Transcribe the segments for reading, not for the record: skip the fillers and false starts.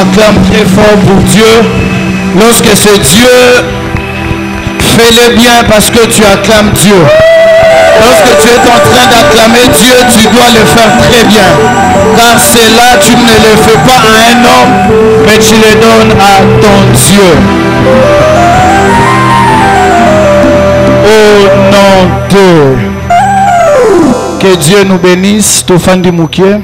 Acclame très fort pour Dieu. Lorsque c'est Dieu, fais-le bien parce que tu acclames Dieu. Lorsque tu es en train d'acclamer Dieu, tu dois le faire très bien. Car cela, tu ne le fais pas à un homme, mais tu le donnes à ton Dieu. Au nom de... Que Dieu nous bénisse. Tofandi Moukié.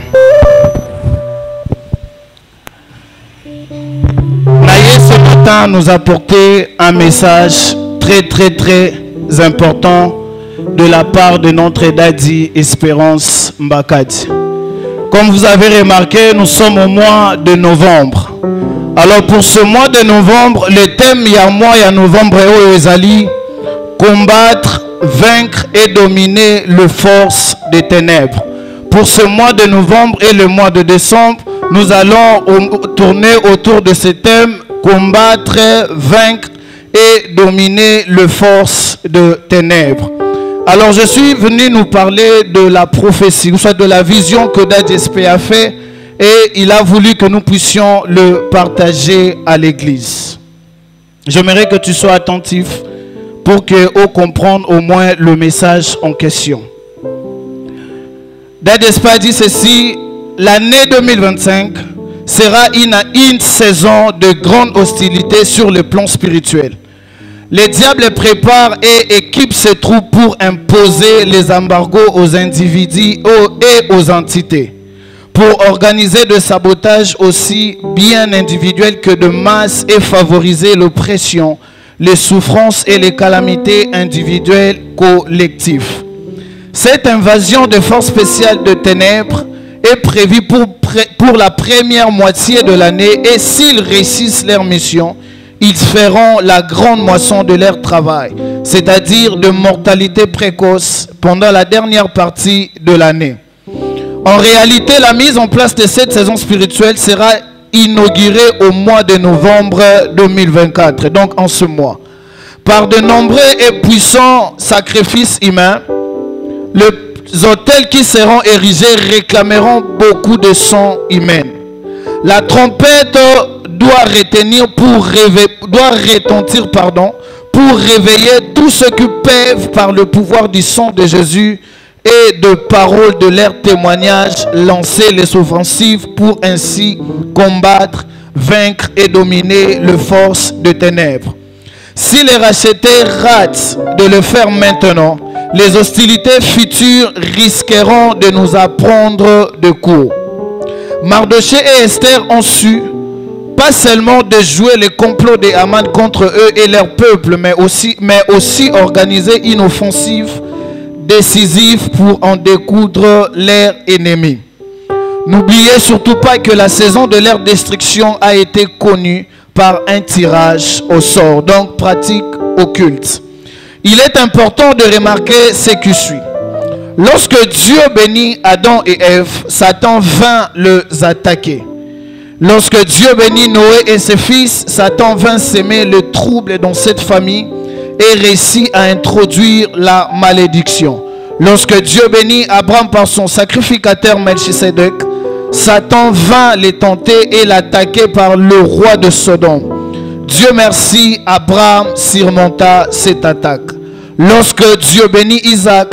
Naïe ce matin nous a apporté un message très important de la part de notre Dadi Espérance Mbakadi. Comme vous avez remarqué, nous sommes au mois de novembre. Alors pour ce mois de novembre, le thème il y a mois et novembre et Ezali, combattre, vaincre et dominer les forces des ténèbres. Pour ce mois de novembre et le mois de décembre, nous allons tourner autour de ce thème, combattre, vaincre et dominer les forces de ténèbres. Alors je suis venu nous parler de la prophétie, ou soit de la vision que Dadi SP a fait, et il a voulu que nous puissions le partager à l'église. J'aimerais que tu sois attentif pour qu'on comprenne au moins le message en question. Dadi SP a dit ceci: l'année 2025 sera une saison de grande hostilité sur le plan spirituel. Les diables préparent et équipent ses troupes pour imposer les embargos aux individus et aux entités, pour organiser des sabotages aussi bien individuels que de masse et favoriser l'oppression, les souffrances et les calamités individuelles collectives. Cette invasion de forces spéciales de ténèbres est prévue pour la première moitié de l'année, et s'ils réussissent leur mission, ils feront la grande moisson de leur travail, c'est-à-dire de mortalité précoce pendant la dernière partie de l'année. En réalité, la mise en place de cette saison spirituelle sera inaugurée au mois de novembre 2024, donc en ce mois. Par de nombreux et puissants sacrifices humains, les autels qui seront érigés réclameront beaucoup de sang humain. La trompette doit retentir pour réveiller tous ceux qui peuvent par le pouvoir du sang de Jésus et de paroles de leur témoignage lancer les offensives pour ainsi combattre, vaincre et dominer les forces de ténèbres. Si les rachetés ratent de le faire maintenant, les hostilités futures risqueront de nous apprendre de court. Mardoché et Esther ont su pas seulement de jouer les complots des Haman contre eux et leur peuple, mais aussi organiser une offensive décisive pour en découdre leurs ennemis. N'oubliez surtout pas que la saison de leur destruction a été connue par un tirage au sort, donc pratique occulte. Il est important de remarquer ce qui suit. Lorsque Dieu bénit Adam et Ève, Satan vint les attaquer. Lorsque Dieu bénit Noé et ses fils, Satan vint s'aimer le trouble dans cette famille et réussit à introduire la malédiction. Lorsque Dieu bénit Abraham par son sacrificateur Melchisedec, Satan vint les tenter et l'attaquer par le roi de Sodome. Dieu merci, Abraham surmonta cette attaque. Lorsque Dieu bénit Isaac,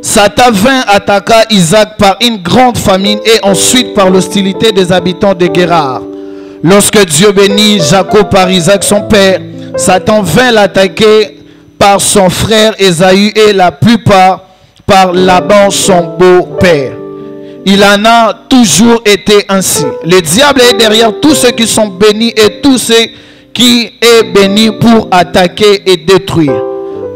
Satan vint attaquer Isaac par une grande famine et ensuite par l'hostilité des habitants de Guérar. Lorsque Dieu bénit Jacob par Isaac son père, Satan vint l'attaquer par son frère Ésaü et la plupart par Laban son beau-père. Il en a toujours été ainsi. Le diable est derrière tous ceux qui sont bénis et tous ceux qui est béni pour attaquer et détruire.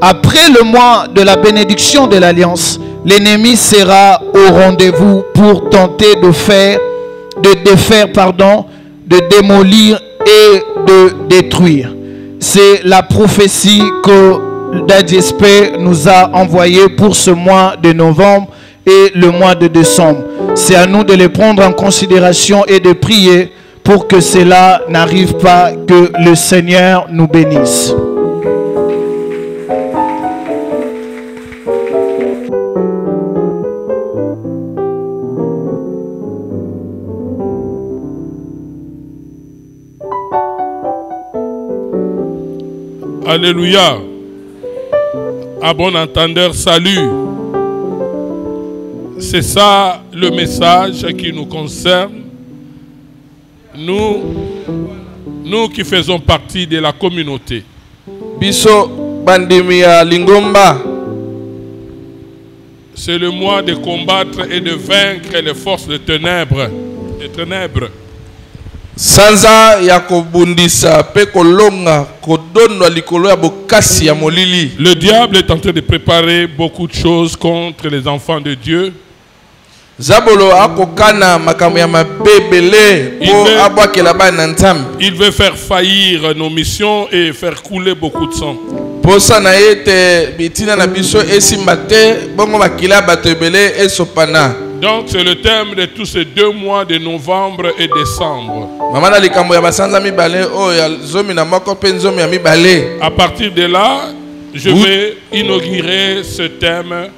Après le mois de la bénédiction de l'alliance, l'ennemi sera au rendez-vous pour tenter de démolir et de détruire. C'est la prophétie que Dadi SP nous a envoyée pour ce mois de novembre et le mois de décembre. C'est à nous de les prendre en considération et de prier pour que cela n'arrive pas, que le Seigneur nous bénisse. Alléluia. À bon entendeur, salut. C'est ça le message qui nous concerne. Nous qui faisons partie de la communauté. Biso bandimi ya Lingomba. C'est le mois de combattre et de vaincre les forces de ténèbres. Sanza ya kobundisa pe kolonga kodonwa likolo ya bokasi ya molili. Le diable est en train de préparer beaucoup de choses contre les enfants de Dieu. Zabolo akokana makambo ya mabebele po abwakela bana nzambe. Il veut faire faillir nos missions et faire couler beaucoup de sang. Posa na yete bitina na biso esimbate bongo makila bato ebele esopana. Donc c'est le thème de tous ces 2 mois de novembre et décembre. Mama na likambo ya basanza mibale o ya zomi na moko pe nzomi ya mibale. À partir de là, je vais inaugurer ce thème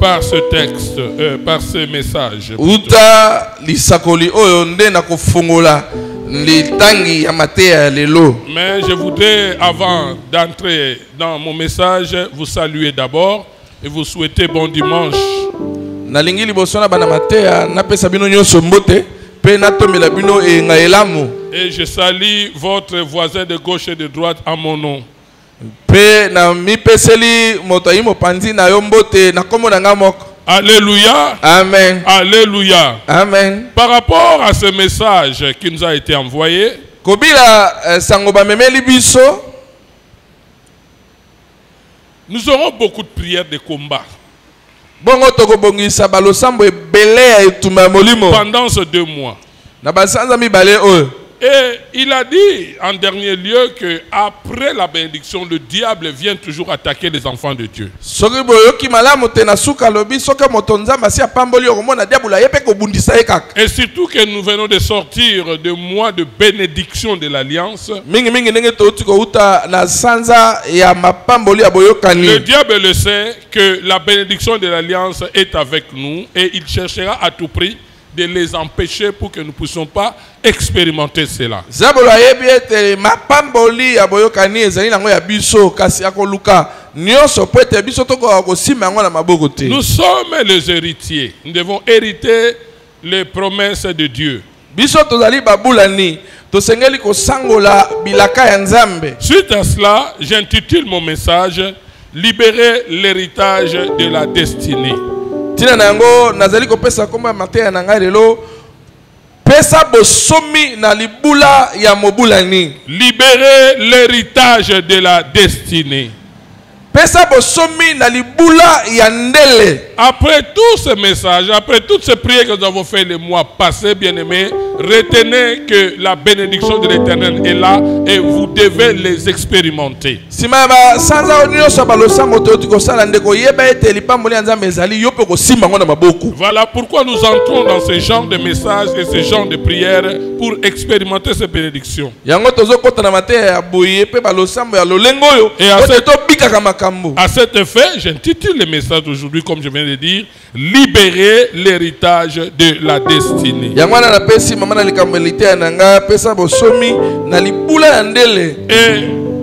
par ce texte, par ce message. Uta lisakoli oyo nde na kofungola litangi ya mateya lelo. Mais je voudrais, avant d'entrer dans mon message, vous saluer d'abord et vous souhaiter bon dimanche. Nalingi liboso na bana mateya na pesa bino nyonso mbote pe na tomela bino e ngaelamu. Et je salue votre voisin de gauche et de droite en mon nom. Pe na mi peseli moto yimo panzi na yo mbote na kombo na nga moko. Alléluia. Amen. Alléluia. Amen. Par rapport à ce message qui nous a été envoyé, kobila sango ba memeli biso, nous aurons beaucoup de prières de combat. Bongo tokobongisa balosambo ebele ya etumba molimo. Pendant ces 2 mois. Na basanza mibale oyo. Et il a dit en dernier lieu que après la bénédiction, le diable vient toujours attaquer les enfants de Dieu. Et surtout que nous venons de sortir de mois de bénédiction de l'alliance. Le diable le sait que la bénédiction de l'alliance est avec nous et il cherchera à tout prix de les empêcher pour que nous ne puissions pas expérimenter cela. Nous sommes les héritiers. Nous devons hériter les promesses de Dieu. Suite à cela, j'intitule mon message « Libérer l'héritage de la destinée ». Nazali kopesa komba mateya na ngai lelo pesa bosomi na libula ya mobulani. Libérer l'héritage de la destinée. Pesa bosomi na libula ya ndele. Après tout ce message, après toutes ces prières que nous avons fait les mois passés, bien-aimés, retenez que la bénédiction de l'Éternel est là et vous devez les expérimenter. Voilà pourquoi nous entrons dans ce genre de messages et ce genre de prières pour expérimenter ces bénédictions. Et à cet effet, j'intitule le message d'aujourd'hui, comme je viens de dire, libérer l'héritage de la destinée. Et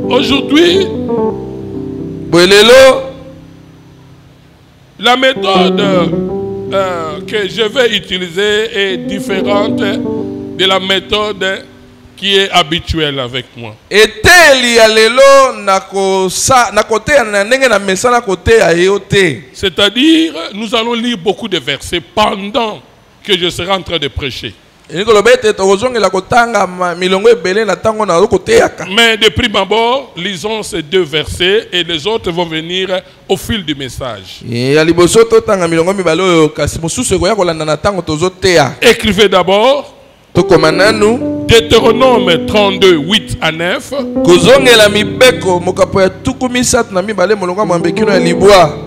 aujourd'hui, la méthode que je vais utiliser est différente de la méthode qui est habituel avec moi. C'est-à-dire, nous allons lire beaucoup de versets pendant que je serai en train de prêcher. Mais de prime abord, lisons ces 2 versets et les autres vont venir au fil du message. Écrivez d'abord Deutéronome 32, 8 à 9.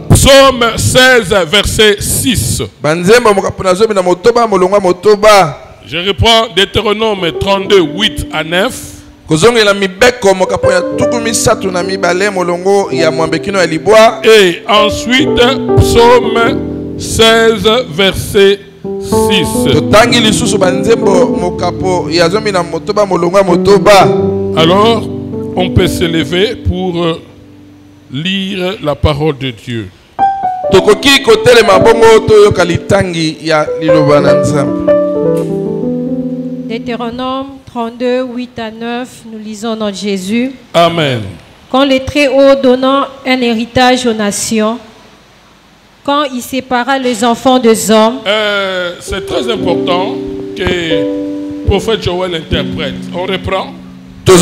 Psaume 16, verset 6. Je reprends Deutéronome 32, 8 à 9. Et ensuite, Psaume 16, verset 6. Alors, on peut se lever pour lire la parole de Dieu. Tokoki kotelema bongo toyoka litangi ya liloba na Nzambe. Deutéronome 32, 8 à 9, nous lisons notre Jésus. Amen. Quand le Très-Haut donnant un héritage aux nations, quand il sépara les enfants des hommes. C'est très important que le prophète Joël interprète. On reprend. Et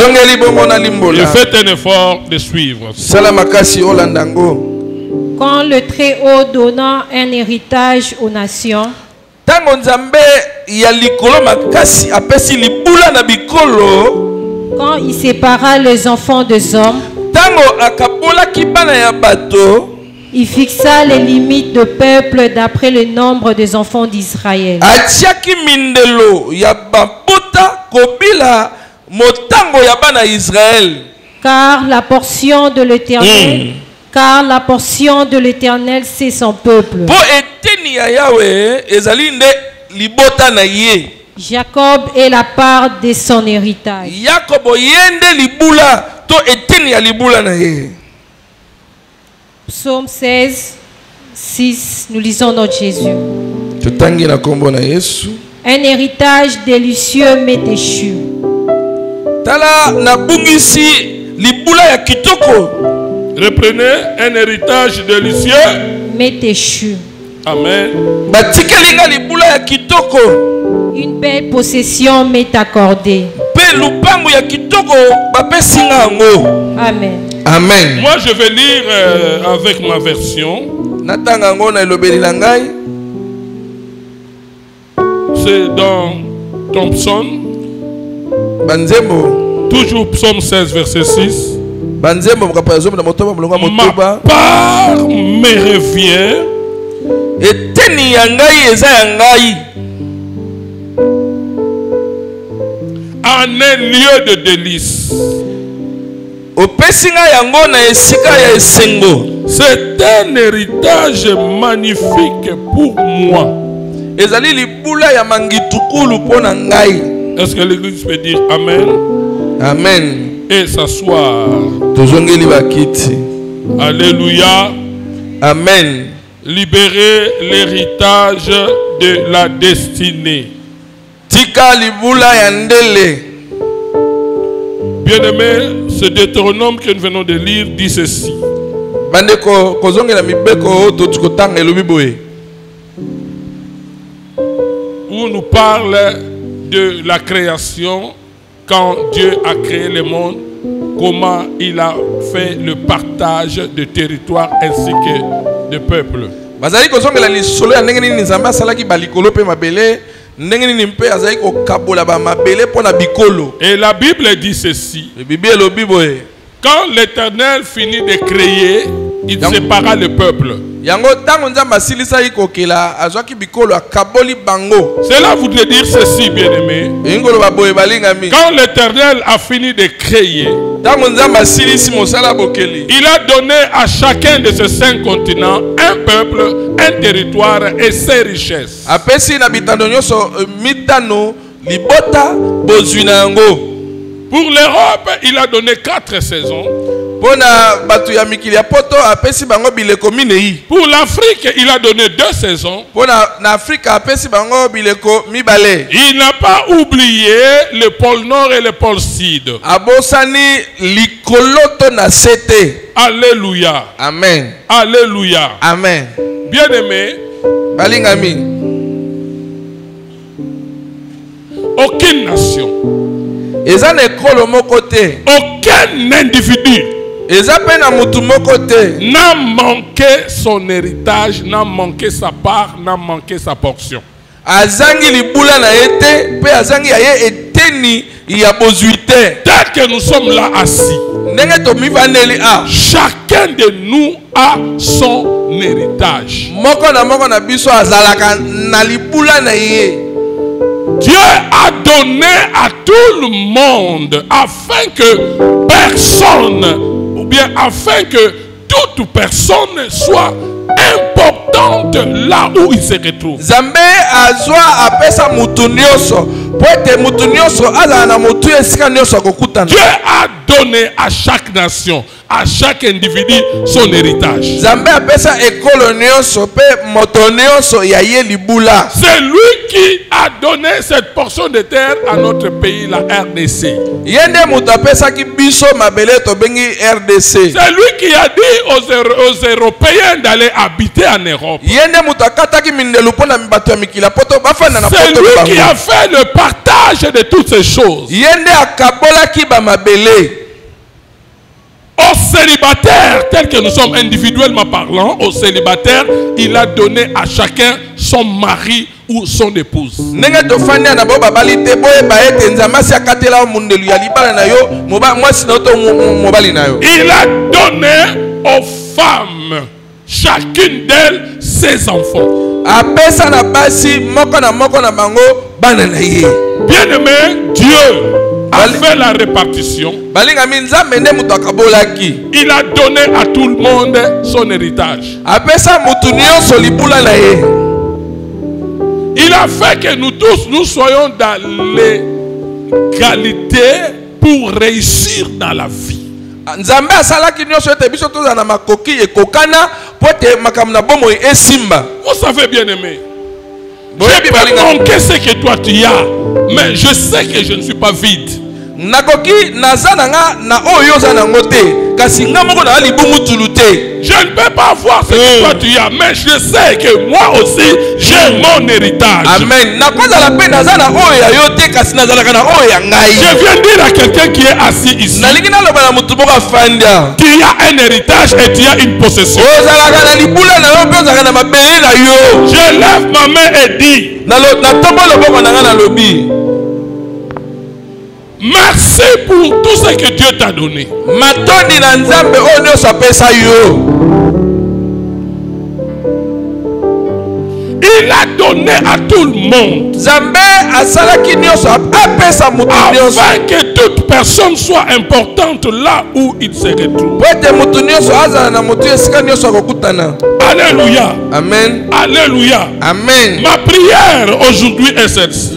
faites un effort de suivre. Quand le Très-Haut donnant un héritage aux nations. Quand il sépara les enfants des hommes. Il fixa les limites de peuple d'après le nombre des enfants d'Israël. Car la portion de l'Éternel, c'est son peuple. Jacob est la part de son héritage. Psaume 16, 6, nous lisons notre Jésus. Un héritage délicieux m'est échu. Reprenez, un héritage délicieux m'est échu. Amen. Une belle possession m'est accordée. Amen. Amen. Moi je vais lire avec ma version. C'est dans Thompson. Toujours psaume 16 verset 6. Ma part me revient. En un lieu de délice. C'est un héritage magnifique pour moi. Est-ce que l'église peut dire Amen? Amen. Et s'asseoir. Alléluia. Amen. Libérer l'héritage de la destinée. Bien-aimé, ce Deutéronome que nous venons de lire dit ceci. Où nous parle de la création, quand Dieu a créé le monde, comment il a fait le partage de territoire ainsi que de peuple. Et la Bible dit ceci. Quand l'Éternel finit de créer, il sépara le peuple. Cela voudrait dire ceci, bien-aimé. Quand l'Éternel a fini de créer, il a donné à chacun de ces 5 continents un peuple, un territoire et ses richesses. Pour l'Europe, il a donné 4 saisons. Pour l'Afrique, il a donné 2 saisons. Il n'a pas oublié le pôle nord et le pôle sud. Alléluia. Amen. Alléluia. Amen. Bien-aimé, aucune nation, aucun individu n'a manqué son héritage, n'a manqué sa part, n'a manqué sa portion. Tel que nous sommes là assis, chacun de nous a son héritage. Dieu a donné à tout le monde afin que personne, ou bien afin que toute personne soit importante là où il se retrouve. Dieu a donné à chaque nation à chaque individu son héritage. C'est lui qui a donné cette portion de terre à notre pays, la RDC. C'est lui qui a dit aux Européens d'aller habiter en Europe. C'est lui qui a fait le partage de toutes ces choses. Aux célibataires, tels que nous sommes individuellement parlant, aux célibataires, il a donné à chacun son mari ou son épouse. Il a donné aux femmes, chacune d'elles, ses enfants. Bien-aimé, Dieu a fait la répartition. Il a donné à tout le monde son héritage. Il a fait que nous tous, nous soyons dans l'égalité pour réussir dans la vie. Vous savez, bien aimé, je peux manquer ce que toi tu as, mais je sais que je ne suis pas vide. Je ne peux pas voir ce que toi tu as, mais je sais que moi aussi j'ai mon héritage. Amen. Je viens dire à quelqu'un qui est assis ici, tu as un héritage et tu as une possession. Je lève ma main et dis, merci pour tout ce que Dieu t'a donné. Il a donné à tout le monde afin que toute personne soit importante là où il se retrouve. Alléluia. Amen. Alléluia. Amen. Ma prière aujourd'hui est celle-ci.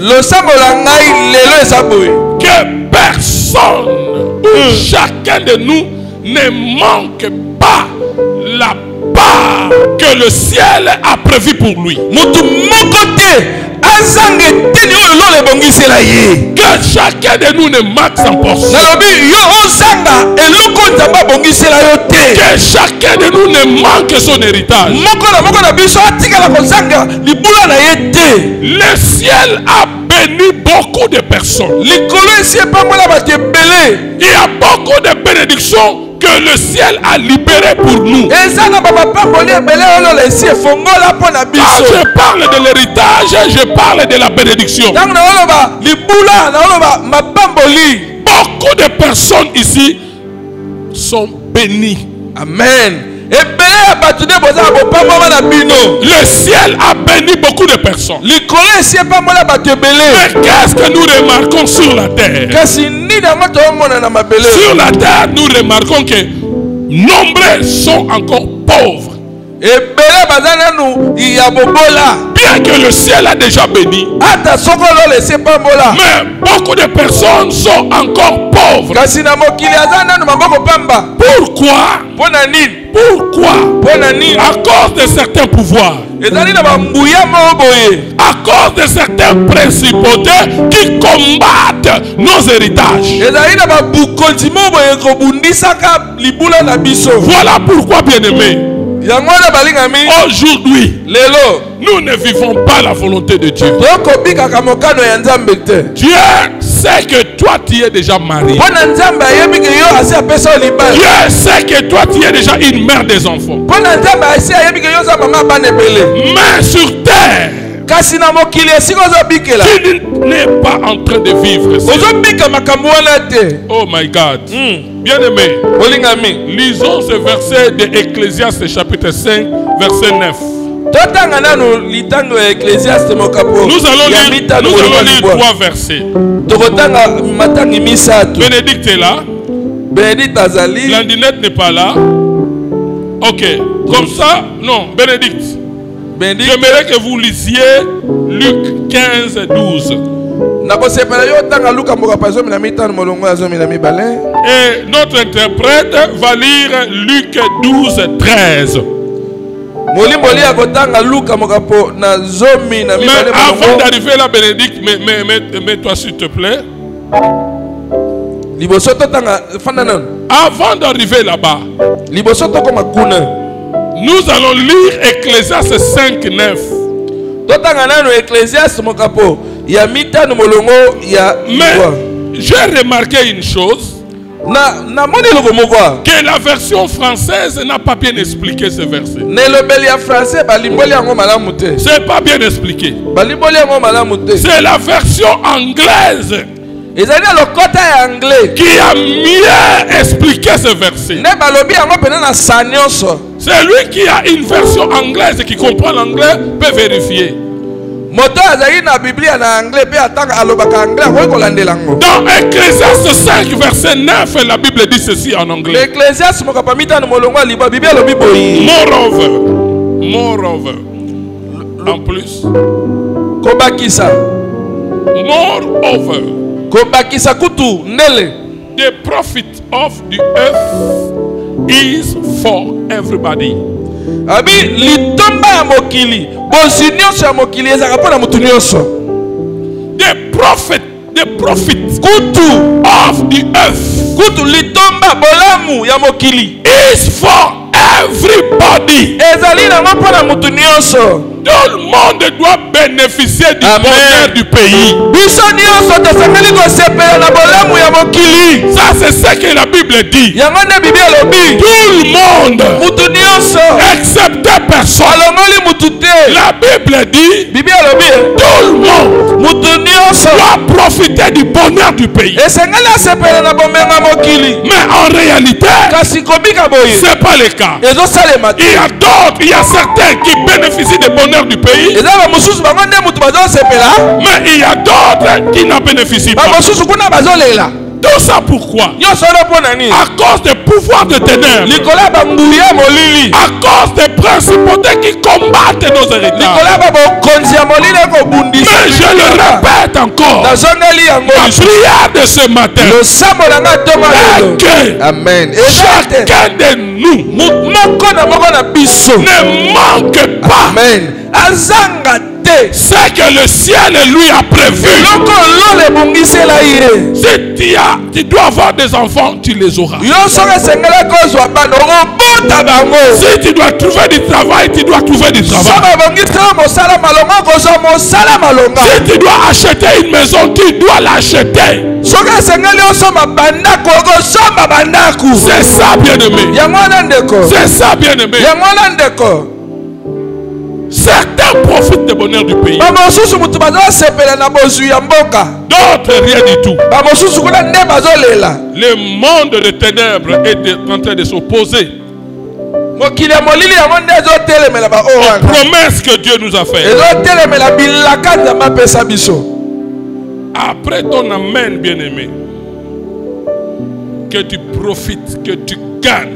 Que personne, chacun de nous, ne manque pas la part que le ciel a prévu pour lui. Que chacun de nous ne manque sa portion. Que chacun de nous ne manque son héritage. Le ciel a béni beaucoup de personnes. Il y a beaucoup de bénédictions que le ciel a libéré pour nous. Quand je parle de l'héritage, je parle de la bénédiction. Beaucoup de personnes ici sont bénies. Amen. Le ciel a béni beaucoup de personnes. Mais qu'est-ce que nous remarquons sur la terre? Sur la terre, nous remarquons que nombreux sont encore pauvres. Bien que le ciel a déjà béni, mais beaucoup de personnes sont encore pauvres. Pourquoi? Pourquoi? À cause de certains pouvoirs, à cause de certains principautés qui combattent nos héritages. Voilà pourquoi, bien-aimés, aujourd'hui, nous ne vivons pas la volonté de Dieu. Dieu sait que toi tu es déjà marié. Dieu sait que toi tu es déjà une mère des enfants. Mais sur terre, tu n'es pas en train de vivre ça. Oh my God. Bien aimé, lisons ce verset de Ecclésiaste chapitre 5 verset 9. Nous allons lire 3 versets. Bénédicte est là. Blandinette n'est pas là. Ok. Comme ça, non, Bénédicte. J'aimerais que vous lisiez Luc 15, 12. Et notre interprète va lire Luc 12, 13. Mais avant d'arriver là, Bénédicte, mets-toi s'il te plaît. Avant d'arriver là-bas, nous allons lire Ecclésiaste 5, 9. Mais j'ai remarqué une chose, que la version française n'a pas bien expliqué ce verset. C'est pas bien expliqué. C'est la version anglaise qui a mieux expliqué ce verset. C'est lui qui a une version anglaise qui comprend l'anglais peut vérifier. Dans Ecclésiaste 5 verset 9, la Bible dit ceci en anglais. Moreover. En plus. Moreover. The profit of the earth is for everybody. The profit of the earth is for everybody. Tout le monde doit bénéficier du bonheur du pays. Ça, c'est ce que la Bible dit. Tout le monde, excepté personne. La Bible dit tout le monde doit profiter du bonheur du pays. Mais en réalité, ce n'est pas le cas. Il y a d'autres, il y a certains qui bénéficient du bonheur du pays, mais il y a d'autres qui n'en bénéficient pas. Tout ça pourquoi? À cause des pouvoirs de ténèbres, à cause des principautés qui combattent nos héritages. Mais je le répète encore, ma prière de ce matin est que chacun de nous ne manque pas c'est que le ciel lui a prévu. Si tu dois avoir des enfants, tu les auras. Si tu dois trouver du travail, tu dois trouver du travail. Si tu dois acheter une maison, tu dois l'acheter. C'est ça, bien-aimé. C'est ça, bien-aimé. Certains profitent du bonheur du pays. D'autres rien du tout. Le monde de ténèbres est en train de s'opposer aux promesses que Dieu nous a faites. Après ton amen, bien-aimé, que tu profites, que tu gagnes.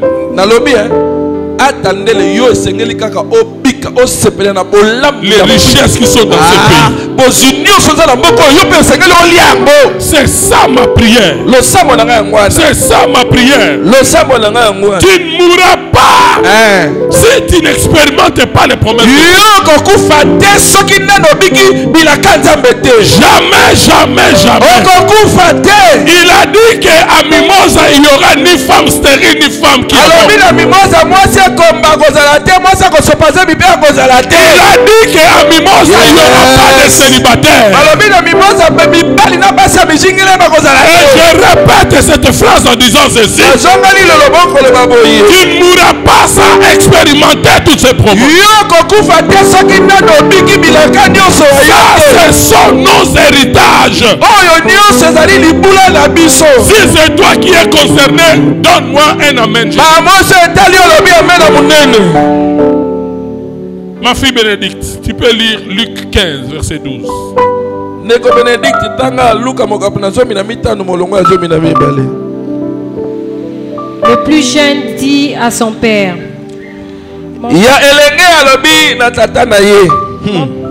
Les richesses qui sont dans ce pays. C'est ça ma prière. C'est ça ma prière. Tu ne mourras pas si tu n'expérimentes pas les promesses. Jamais, jamais, jamais. Il a dit qu'à Mimosa il n'y aura ni femme stérile ni femme qui il a dit qu'à Mimosa il n'y aura pas de célibataire. Et je répète cette phrase en disant ceci. Tu ne mourras pas sans expérimenter toutes ces promesses. Ça, ce sont nos héritages. Si c'est toi qui es concerné, donne-moi un amen. Ma fille Bénédicte, tu peux lire Luc 15, verset 12. Le plus jeune dit à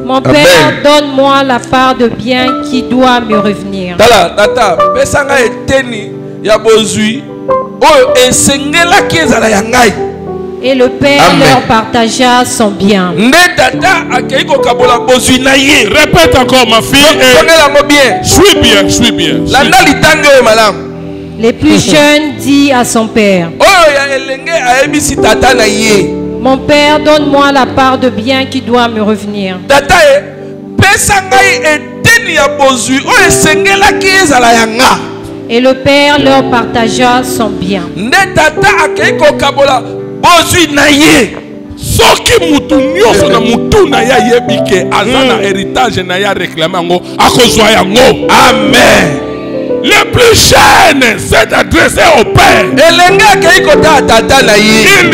Mon Père, donne-moi la part de bien qui doit me revenir. Tala, tata, pesanga eteni ya bozui. Oyo esengela kezala ya ngai. Et le Père leur partagea son bien. Répète encore, ma fille. Suis bien, suis bien. Le plus jeune dit à son père: Mon Père, donne-moi la part de bien qui doit me revenir. Et le Père leur partagea son bien. Soki mutu nyoso na mutu na ya yebike azana héritage na ya réclamer ngo akozwa yango. Amen. Le plus jeune s'est adressé au Père. Il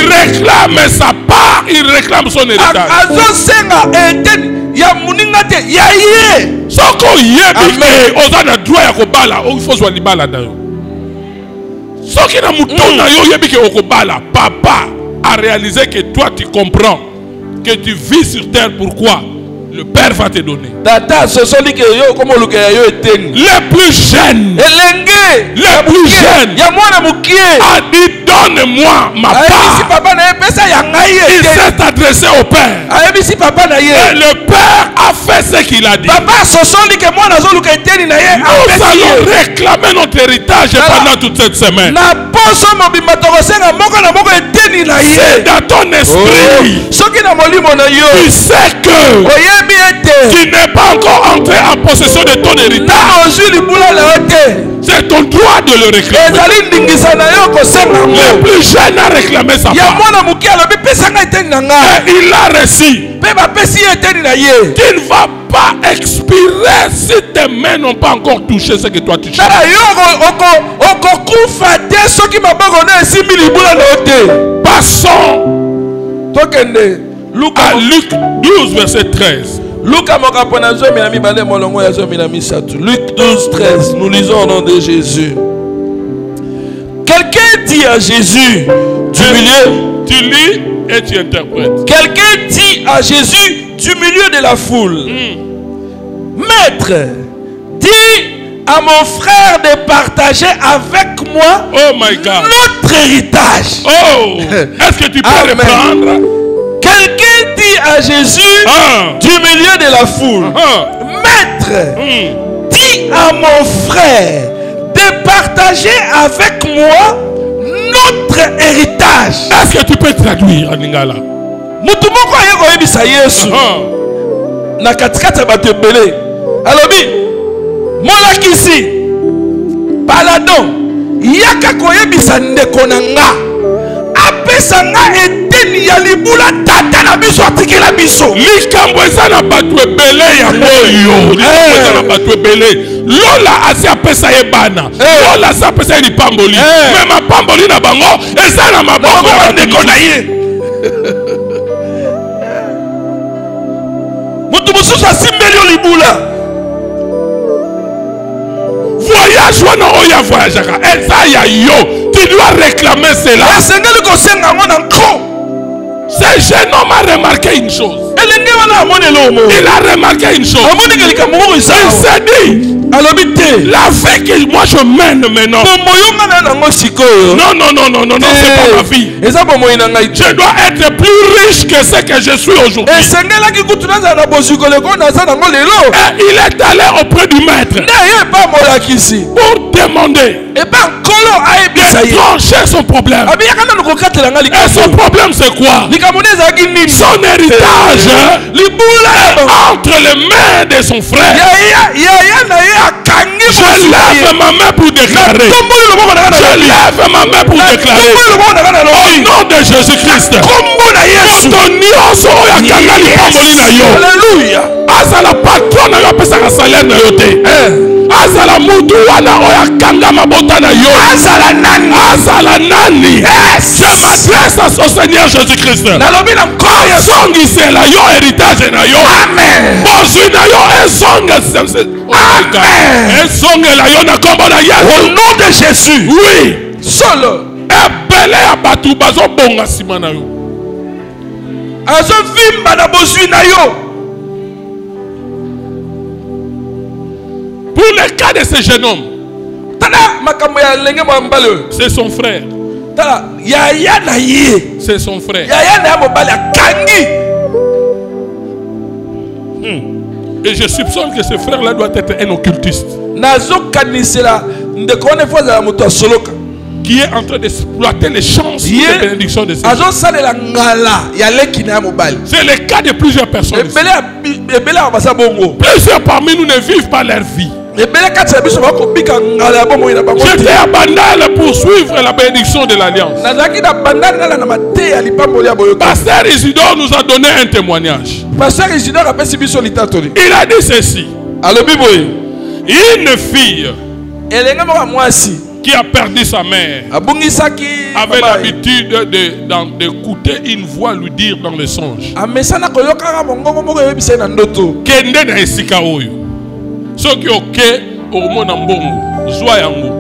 réclame sa part, il réclame son héritage. Soko yebike ozana droit ya kobala, il faut soit libala na yo. Soki na mutu na yo yebike okobala, papa a réalisé que toi tu comprends que tu vis sur terre. Pourquoi? Le Père va te donner. Le plus jeune, a dit donne-moi ma part. Il s'est adressé au Père. Et le Père a fait ce qu'il a dit. Nous allons réclamer notre héritage pendant toute cette semaine. C'est dans ton esprit. Tu sais que tu n'es pas encore entré en possession de ton héritage. C'est ton droit de le réclamer. Le plus jeune a réclamé sa part. Et il l'a reçu. Tu ne vas pas expirer si tes mains n'ont pas encore touché ce que toi tu cherches. Passons à Luc 12, verset 13. Luc 12, 13. Nous lisons au nom de Jésus. Quelqu'un dit à Jésus du milieu. Tu lis et tu interprètes. Quelqu'un dit à Jésus du milieu de la foule: Maître, dis à mon frère de partager avec moi notre héritage. Oh, est-ce que tu peux reprendre? Quelqu'un dit à Jésus du milieu de la foule: Maître, dis à mon frère de partager avec moi notre héritage. Est-ce que tu peux traduire en lingala? Mutumoko ayeko yebisa Yesu na katikata batebele alobi molakisi paladon yaka koyebisa ndeko na nga apesa nga eteni ya libula tata na biso atikela biso likambo eza na bato ebele yango yo. Likambo eza na bato ebele. Lola asi apesa ye bana, Lola asi apesa ye lipamboli, me mapamboli na bango eza na maboko ya ndeko na ye. Mutu mususu asimbeli yo libula. Voyage wana oya voyageaka eza ya yo. Tu dois réclamer cela. Ce jeune homme a remarqué une chose. Il a remarqué une chose. Il s'est dit, la vie que moi je mène maintenant, non, c'est pas ma vie. Je dois être plus riche que ce que je suis aujourd'hui. Et il est allé auprès du maître pour demander de trancher son problème. Et son problème c'est quoi? Son héritage entre les mains de son frère. Je lève ma main pour déclarer. Je lève ma main pour déclarer. Au nom de Jésus-Christ. Alléluia. Azala patron na yo apesaka salaire na yo te. Azala mutu wana oya kanga mabota na yo. Azala nani? Azala nani? Je m'adresse au Seigneur Jésus-Christ. Zongisela yo héritage na yo. Amen. Bozwi na yo ezonga. Amen. Ezongela yo na kombo na Yesu. Au nom de Jésus. Oui. Solo. Ebele ya batu bazo bonga sima na yo. Azo vimba na bozwi na yo. Pour le cas de ce jeune homme, c'est son frère. C'est son frère. Et je soupçonne que ce frère-là doit être un occultiste qui est en train d'exploiter les chances de bénédiction de ce Dieu. C'est le cas de plusieurs personnes. Plusieurs parmi nous ne vivent pas leur vie. J'étais à Bandal pour suivre la bénédiction de l'Alliance. Pasteur Isidore nous a donné un témoignage. Il a dit ceci. Une fille qui a perdu sa mère avait l'habitude d'écouter une voix lui dire dans le songe Kende na esika oyo soki oke omona mbongo zwa yango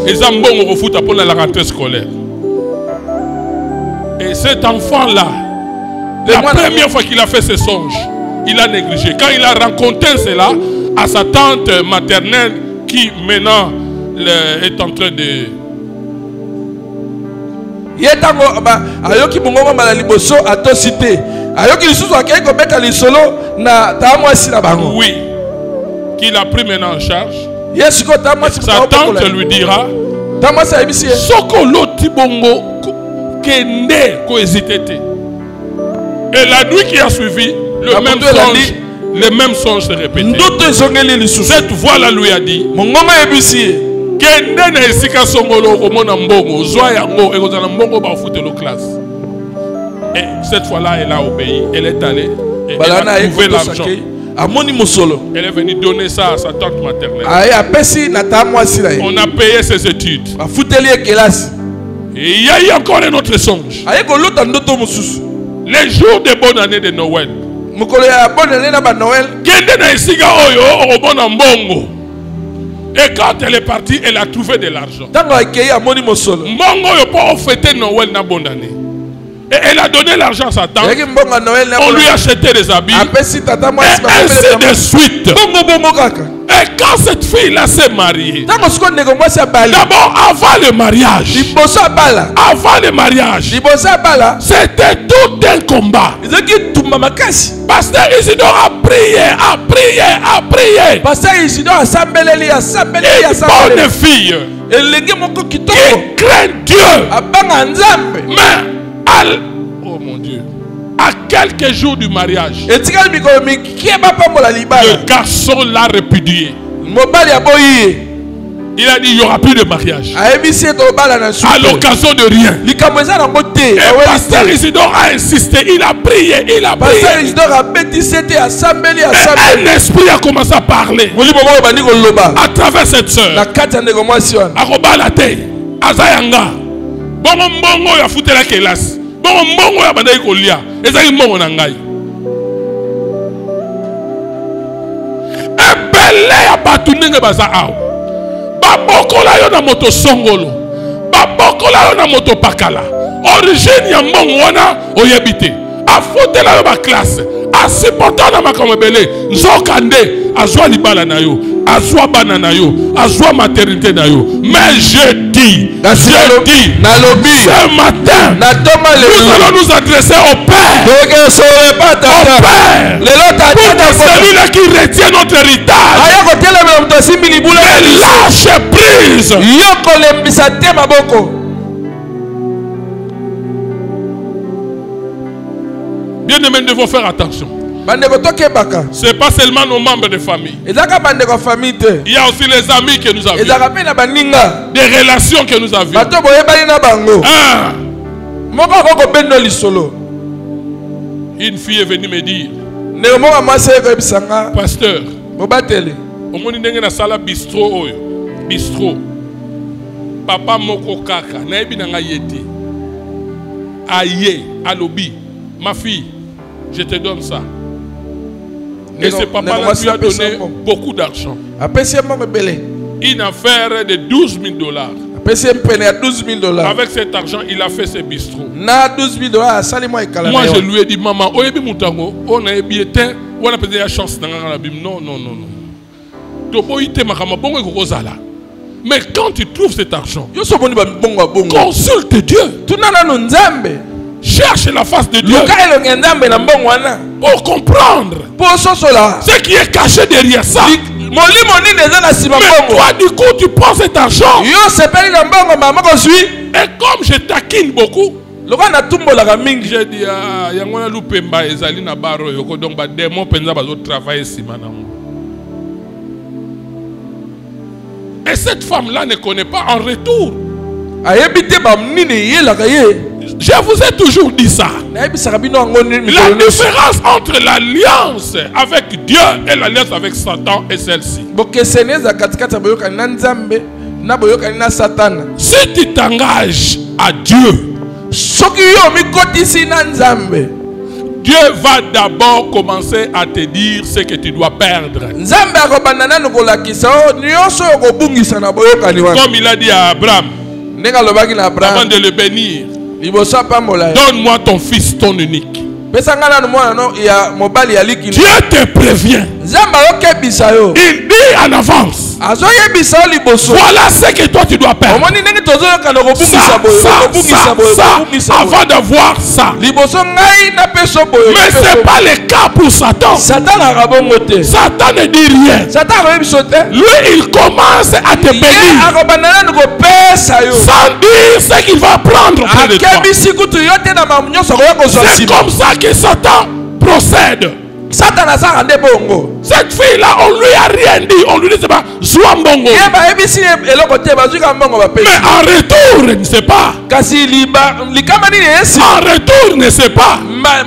eza mbongo kofuta pour la rentrée scolaire. Et cet enfant là, la première fois qu'il a fait ce songe, il a négligé. Quand il a rencontré cela à sa tante maternelle qui maintenant est en train de oui, qu'il a pris maintenant en charge. Sa tante lui dira Soko loti bongo kende ko hésité. Et la nuit qui a suivi, le même songe se répétait. Cette voix-là lui a dit Kende na esika songolo komona mbongo zwa yango ekozana mbongo ba futelo classe. Et cette fois-là elle a obéi, elle est allée et elle a trouvé l'argent. Elle est venue donner ça à sa tante maternelle. On a payé ses études. Et il y a eu encore un autre songe. Les jours de bonne année de Noël. Kende na esika oyo okobona mbongo. Et quand elle est partie, elle a trouvé de l'argent. Mbongo yo pour fêter Noël na bonne année. Et elle a donné l'argent à sa tante. On lui a acheté des habits. Et ainsi de suite. Et quand cette fille-là s'est mariée, d'abord avant le mariage, c'était tout un combat. Pasteur Isidore a prié. Une bonne fille qui craint Dieu. Mais oh mon Dieu, à quelques jours du mariage, le garçon l'a répudié. Il a dit il n'y aura plus de mariage à l'occasion de rien. Et Pasteur Isidore a insisté, il a prié. Et un esprit a commencé à parler à travers cette soeur. Bongo mbongo ya futela kelasi. Bongo mbongo ya bandai kolia. Ezali mbongo na ngai. Ebele ya batu ndenge baza awo. Babokola yo na moto songolo. Babokola yo na moto pakala. Origine ya mbongo wana oyebite. Afutela yo ba classe. Asipota na makamebele. Nzokande azwa libala na yo. Azwa bana na yo. Azwa maternité na yo. Mais je dis ce matin, nous allons nous adresser au Père. Au Père. Pour que celui-là qui retient notre héritage ne lâche prise. Bien aimés, nous devons faire attention. Ce n'est pas seulement nos membres de famille. Il y a aussi les amis que nous avons. Des relations que nous avons. Une fille est venue me dire, pasteur, bistrot, papa moko kaka, naebi nanga yete. Aye, alobi, ma fille, je te donne ça. Et ce papa-là lui a donné beaucoup d'argent. Une affaire de $12,000. Avec cet argent, il a fait ses bistrots. Moi, je lui ai dit, maman, on a peut-être la chance dans la Bible. Non. Mais quand tu trouves cet argent, Yo so boni ba bongo bongo. consulte Dieu. Tunana no nzambe. Cherche la face de Dieu Luka elonge nzambe na mbongo wana. pour comprendre Po sosola. ce qui est caché derrière ça. Molimo nini eza na sima Mais mbongo. toi, du coup, tu prends cet argent. Yo sepeli na mbongo mama ko sui. Et comme je taquine beaucoup, Loka na tumbolaka mingi. j'ai dit, ah, yangona lupemba ezali na baro yoko, donc ba démon penza bazo travailler sima nango. Et cette femme-là ne connaît pas en retour. Ayebite ba nini yelaka ye. Je vous ai toujours dit ça. Na ebisaka bino ngoni mi. La différence entre l'alliance avec Dieu et l'alliance avec Satan est celle-ci. Bokeseneza katikati boyoka na nzambe na boyoka na Satan. Si tu t'engages à Dieu, Soki yo mi kotisi na nzambe. Dieu va d'abord commencer à te dire ce que tu dois perdre. Nzambe akobanda nanu kolakisa o nyonso okobungisa na boyoka ni wana. Comme il a dit à Abraham, Nenga lobaki na avant Abraham. de le bénir, Liboso pambola. donne-moi ton fils, ton unique. Pesa ngana no mwana no ya mobali ya likini. Dieu te prévient. Nzambe okebisa yo. Il dit en avance, Azo yebisa o liboso. voilà ce que toi tu dois perdre. Omoni ndenge tozoyoka na kobungisa Ça, boyo. ça, Kobungisa boyo. ça, Kobungisa ça, boyo. avant d'avoir ça. Liboso ngai na peso boyo. Mais ce n'est pas le cas pour Satan. Satan akabongo te. Satan ne dit rien. Satan akoyebiso te. Lui, il commence à te Ye bénir akobanda nanu kopesa yo. sans dire ce qu'il va prendre auprès de toi. Akebisi kutu yo te na mamu nyonso akoya kozwa C'est nsima. comme ça que Satan procède. Satan azaka nde bongo. Cette fille-là, on lui a rien dit. On lui dit, c'est pas Zwambongo. Ye bayebisi ye eloko te bazwika mbongo Mais bapesi. en retour, il ne sait pas. Kasi likama nini esi. En retour, il ne sait pas.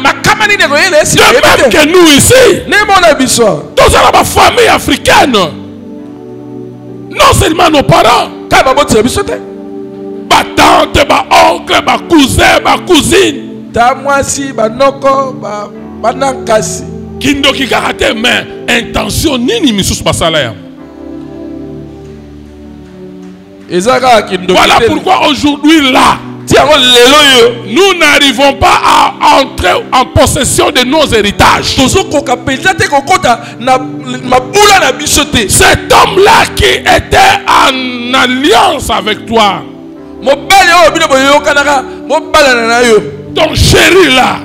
Makama nini ekoyela esi. De même que nous ici, Nemona biso. dans la famille africaine, non seulement nos parents, Ka babotisa biso te. ma tante, ma oncle, ma cousin, ma cousine, Ta mwasi banoko banankasi. kindoki kaka mais intention nini misusu basala ya. Ezaka kindoki. Voilà pourquoi aujourd'hui là, Tiango lelo yo. nous n'arrivons pas à entrer en possession de nos héritages. Tozokoka penza te kokota na mabula na biso te. Cet homme-là qui était en alliance avec toi, Mobali oyo bino boyokanaka mobalana na yo. ton chéri là,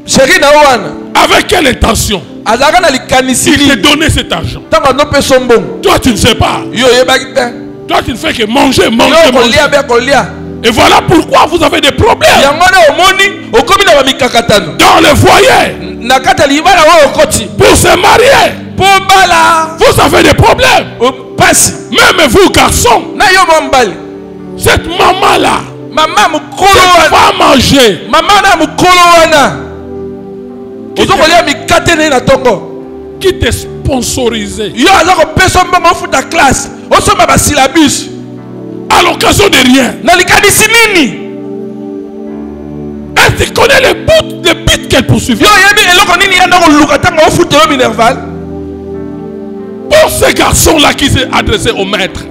Chéri na wana. avec quelle intention Azaka na likanisi il te ni. donnait cet argent? Tanga no peso mbongo. Toi tu ne sais pas. Yo yebaki te. Toi tu ne fais que manger, manger, Yo manger. kolia be kolia. Et voilà pourquoi vous avez des problèmes Yango na omoni okomi na bamikakatano. dans le foyer. Na kata libala oyo okoti. Pour se marier, Po bala. vous avez des problèmes. Pasi. Même vous garçons, Na yo mombali. cette maman-là Mama mukolo wana. va manger. Mama na mukolo wana. Ozo kolia mikate ne na tongo. Qui te sponsorisait Yo aza kopesa mbongo futa classe. Osomba ba syllabus. à l'occasion de rien. Na likanisi nini? Est-ce que tu connais le but qu'elle poursuivait? Yo yebi eloko nini ya ndako luka tango ofuta yo minerval. Pour ce garçon-là qui s'est adressé au maître,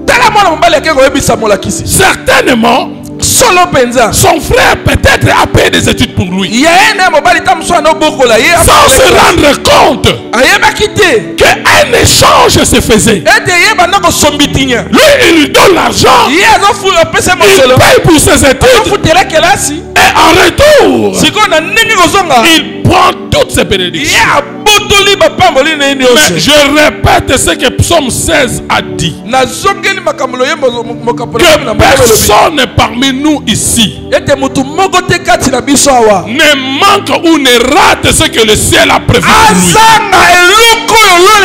Tala mwana mobali akeko yebisa molakisi. certainement, Solo penza. son frère peut-être a payé des études pour lui. Yene mobali tamuso na bokola ye. Sans se rendre compte Ayebaki te. qu'un échange se faisait. Ete yeba ndako sombitinya. Lui, il lui donne l'argent. Ye azofu opesa Il mosolo. paye pour ses études. Azofutela kelasi. Et en retour, Siko na ndenge kozonga. il prend toutes ses Ye bénédictions. abotoli bapamboli na ye Mais nyonso. je répète ce que Psaume 16 a dit. Nazongeli makambo ye mokapola Que na mabelo. personne parmi nous ici Ete mutu moko te kati na biso awa. ne manque ou ne rate ce que le ciel a prévu pour lui. Azanga eloko oyo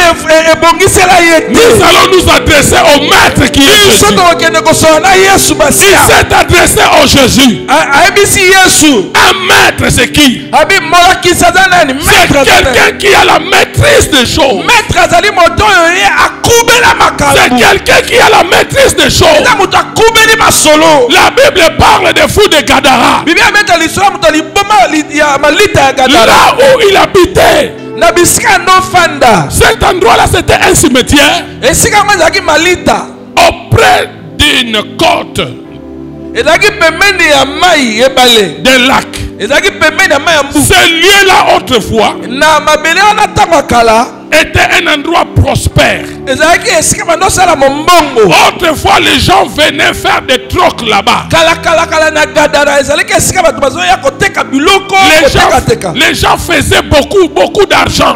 ebongisela ye Nous te. allons nous adresser au maître qui est Jésus. Biso tokokende kosola na Yesu Il basia. s'est adressé au Jésus. Ayebisi Yesu. Un maître, c'est qui? Abi molakisi aza nani? C'est Maître aza nani? quelqu'un qui a la maîtrise des choses. Maître azali moto oyo ye akubela C'est makambo. quelqu'un qui a la maîtrise des choses. Eza moto akubeli masolo. La Bible parle des fous de Gadara. Biblia abeta lisolo moto aliboma ya malita ya Gadara. Là où il habitait, Na bisika ndofanda. cet endroit-là, c'était un cimetière Esika yango ezalaki malita. auprès d'une côte, Ezalaki pembeni ya mai ebale. d'un lac. Ezalaki pembeni ya mai ya mbu. Ce lieu-là, autrefois, Na mabele wana ntango ya kala était un endroit prospère. Autrefois, les gens venaient faire des trocs là-bas. Les gens faisaient beaucoup d'argent.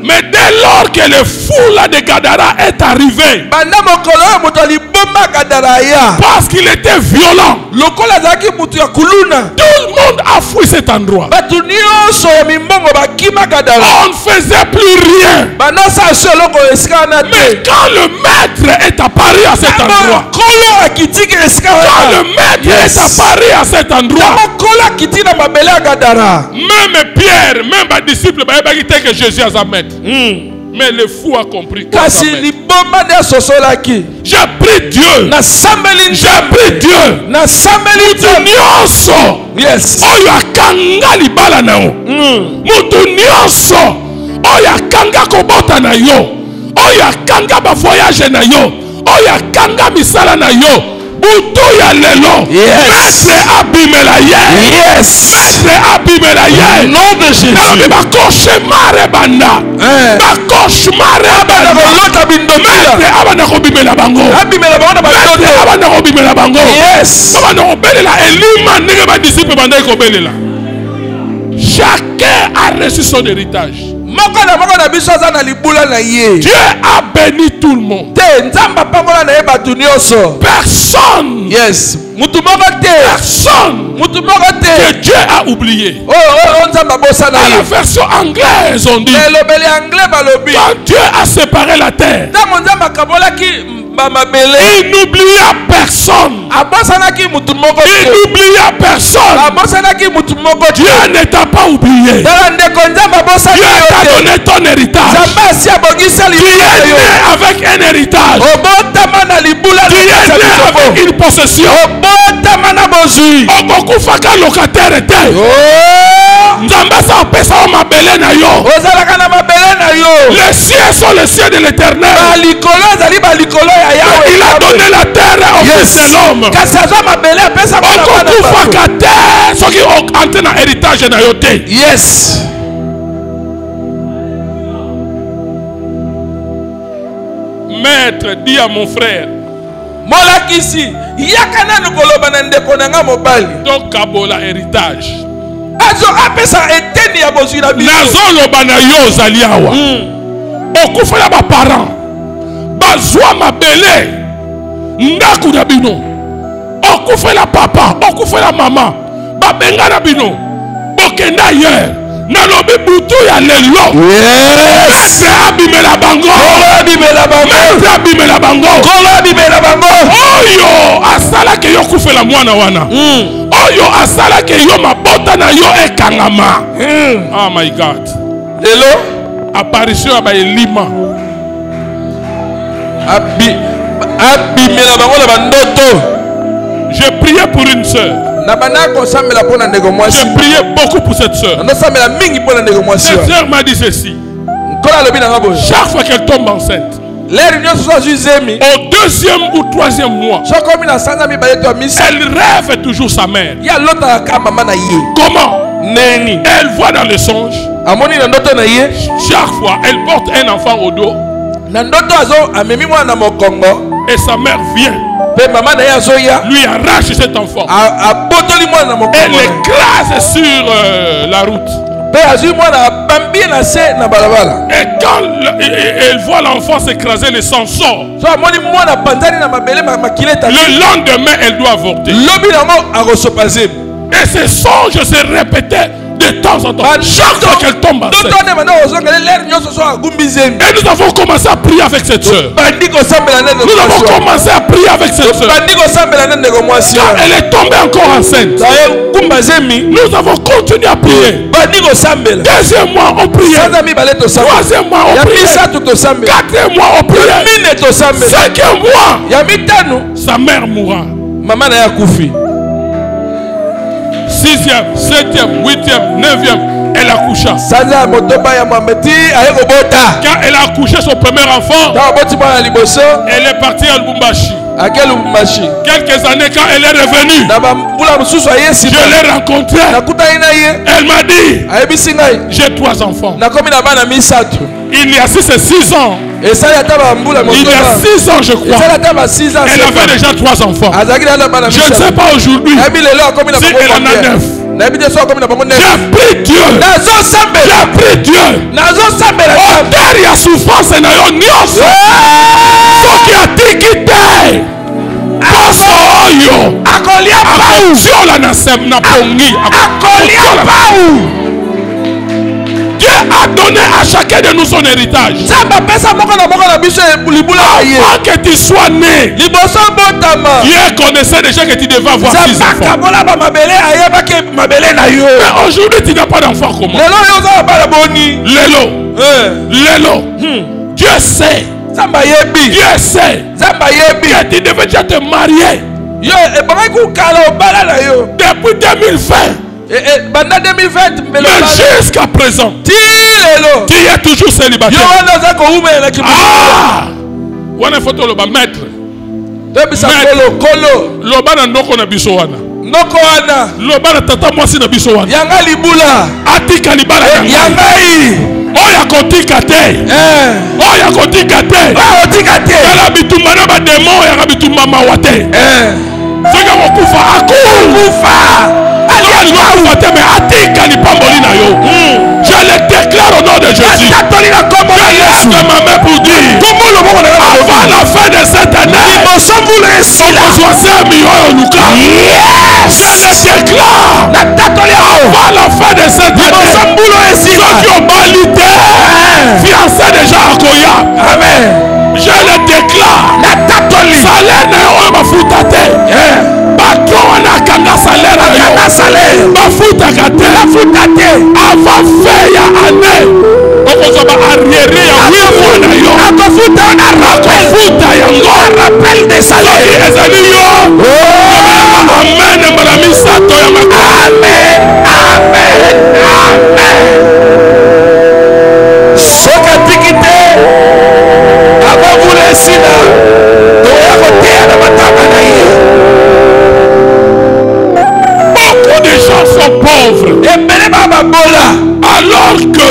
Mais dès lors que le fou là de Gadara est arrivé, parce qu'il était violent, tout le monde a fui cet endroit. On ne faisait plus rien. Mais quand le maître est apparu à cet endroit, même Pierre, même les disciples, que Jésus a maître. Mais le fou a compris. J'ai pris Dieu. J'ai pris Dieu. Yes. Oyo akanga libala na yo. Mutu nyonso oyo akanga kobota na yo. Oyo akanga ba voyage na yo. Oyo akanga misala na yo. Butu ya lelo. Maître abimela ye. Yes. Maître abimela ye. Nom de Jésus. Ba cauchemar banda. Ba cauchemar banda. Maître abana ko bimela bango. Abimela bango ba toto. Abana ko bimela bango. Yes. Abana ko belela elima ndenge ba disciple banda ko belela. Chacun a reçu son héritage. Dieu a béni tout le monde. Personne. Yes. Personne que Dieu a oublié. Dans la version anglaise, on dit quand Dieu a séparé la terre, il n'oublia personne. Il n'oublia personne. Dieu ne t'a pas oublié. Dieu t'a donné ton héritage. Tu es né avec un héritage. Tu es né avec une possession. Okokufaka locataire était. Nzambasa opesa o mabele na yo. Les cieux sont les cieux de l'Éternel. Il a donné la terre au fils de l'homme. Okokufaka terre soki entre na héritage na yo te. Yes. Maître dit à mon frère. Molakisi yakana nukoloba na ndeko nanga mobali. Donc kabola héritage. Azo apesa eteni ya bozina biso. Nazo loba na yo zali awa. Okufela ba parents. Bazwa mabele. Ndaku na bino. Okufela papa, okufela mama. Ba benga na bino. Bokenda ailleurs. Nalobi butu ya lelo. Yes. Abimela bango. Abimela bango. Abimela bango. Abimela bango. Oyo asala ke yo kufela mwana wana. Oyo asala ke yo mabota na yo ekangama. Oh my God. Lelo apparition aba elima. Abimela bango la bandoto. J'ai prié pour une sœur. J'ai prié beaucoup pour cette sœur. Cette sœur m'a dit ceci. Chaque fois qu'elle tombe enceinte, au deuxième ou troisième mois, elle rêve toujours sa mère. Comment? Elle voit dans le songe. Chaque fois, elle porte un enfant au dos. Et sa mère vient. Lui arrache cet enfant. Elle l'écrase sur la route. Et quand elle voit l'enfant s'écraser, le sang sort. Le lendemain, elle doit avorter. Et ces songes se répétaient de temps en temps. Chaque fois qu'elle tombe enceinte. Et nous avons commencé à prier avec cette soeur. Nous avons commencé à prier avec cette soeur. Quand elle est tombée encore enceinte, nous avons continué à prier. Deuxième mois, on priait. Troisième mois, on priait. Quatrième mois, on priait. Cinquième mois, sa mère mourra. Sixième, septième, huitième, neuvième, elle accoucha. Quand elle a accouché son premier enfant, elle est partie à Lubumbashi. Quelques années, quand elle est revenue, je l'ai rencontrée. Elle m'a dit, j'ai 3 enfants. Il y a 6 et 6 ans. Il y a 6 ans, je crois. Elle avait déjà 3 enfants. Je ne sais pas aujourd'hui si elle en a 9. J'ai pris Dieu. J'ai pris Dieu. Auteur y a souffrance et n'a yo nyonso. Soki atiki te. Koso oyo. Akolia pau. Siola na sem na pongi. Akolia pau. Dieu a donné à chacun de nous son héritage. Avant que tu sois né, Dieu connaissait déjà que tu devais avoir 6 enfants. Mais aujourd'hui, tu n'as pas d'enfant comment? Lélo. Dieu sait. Dieu sait que tu devais déjà te marier. Depuis 2020. Mais jusqu'à présent, tu es toujours célibataire. On a photo le maître. Loba na ndoko na biso wana. Loba na tata mwasi na biso wana. Atika libala yangai. Oya kotika te. Oya kotika te. Kala bitumba na ba démon ya bitumba mawate. Fika kokufa akufa. Je le déclare au nom de Jésus. Je lève ma main pour dire avant la fin de cette année, on peut choisir un million au Luka. Je le déclare avant la fin de cette année, ceux qui ont validé, fiancé déjà à Koya. Amen. Je le déclare. Salaire n'est pas foutate. Avant fin ya année okozaba arriéré ya 8 mois na yo akofuta yango rappel de salaire ezali yo amen mbala misato ya amen soka tikite abavule sina toya kotea na matanga na ye. Beaucoup de gens sont pauvres. Alors que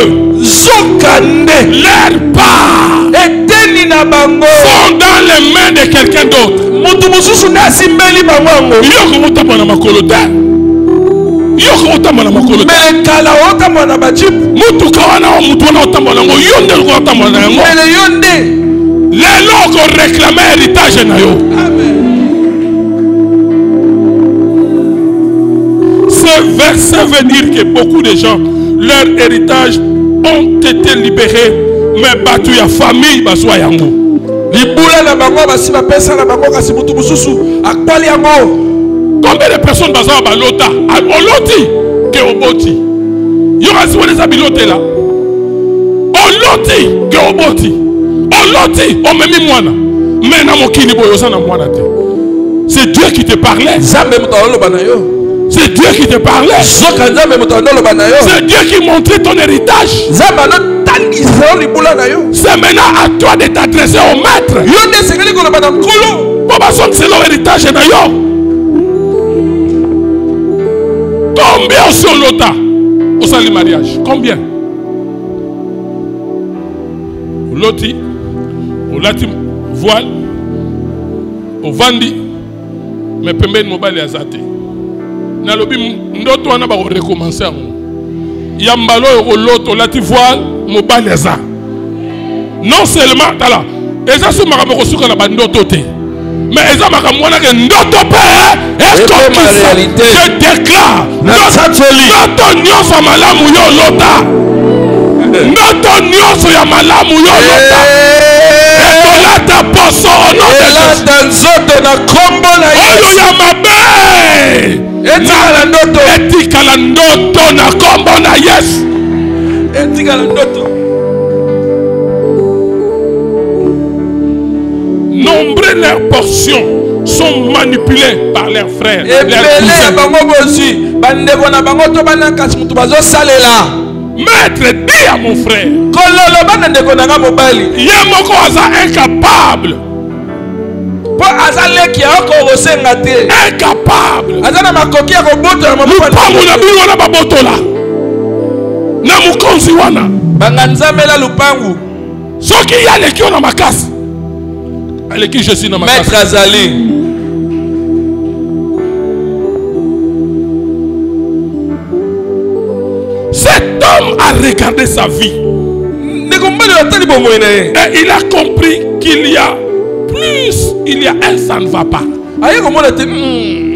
leur part sont dans les mains de quelqu'un d'autre. Les locaux réclamaient héritage. Ce verset veut dire que beaucoup de gens, leur héritage ont été libérés, mais battu ya famille baswa yango. Combien de personnes baswa balota? Oloti ke oboti. Yora si wone sa bilote là. Oloti ke oboti. Oloti o memi mwana. Mais na mokini boyosa na mwana te. C'est Dieu qui te parlait. C'est Dieu qui te parlait. C'est Dieu qui montrait ton héritage. C'est maintenant à toi de t'adresser au maître. C'est leur héritage. Combien sur l'ota au salut mariage? Combien? Loti, au lati voile, au vandi, mais pembe mobile azate. Nalobi ndoto wana ba recommencer yango. Yambalo yo loto lati voile mobile eza. Non seulement tala, eza so makambo ko suka na bandoto te. Mais eza makambo wana ke ndoto pe est comme réalité. Je déclare ndoto nyonso malamu yo lota. Ndoto nyonso ya malamu yo lota. Ekolata poso ono elata nzoto na kombo na Yesu. Oyo ya mabe. Etikala ndoto na kombo na Yesu. Etikala ndoto. Nombreux leurs portions sont manipulées par leurs frères. Leurs cousins. Maître, dis à mon frère. Yemoko aza incapable. Incapable. Lupangu na biwa na babotola. Na mukonzi wana. Banganzamela lupangu. Soki ya lekio na makasi. Aleki Jésus na makasi. Maître azali. Cet homme a regardé sa vie. Et il a compris qu'il y a plus, il y a un, ça ne va pas.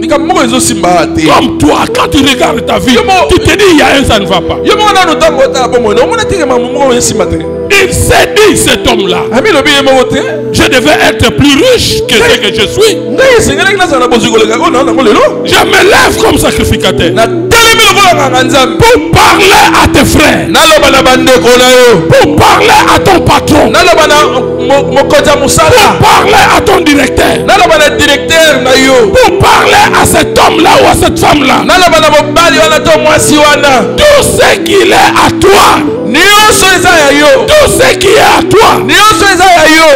Comme toi, quand tu regardes ta vie, tu te dis il y a un, ça ne va pas. Il s'est dit, cet homme-là, je devais être plus riche que ce que je suis. Je me lève comme sacrificateur pour parler à tes frères, pour parler à ton patron, pour parler à ton directeur, pour parler à cet homme-là ou à cette femme-là. Tout ce qu'il est à toi, tout ce qui est à toi,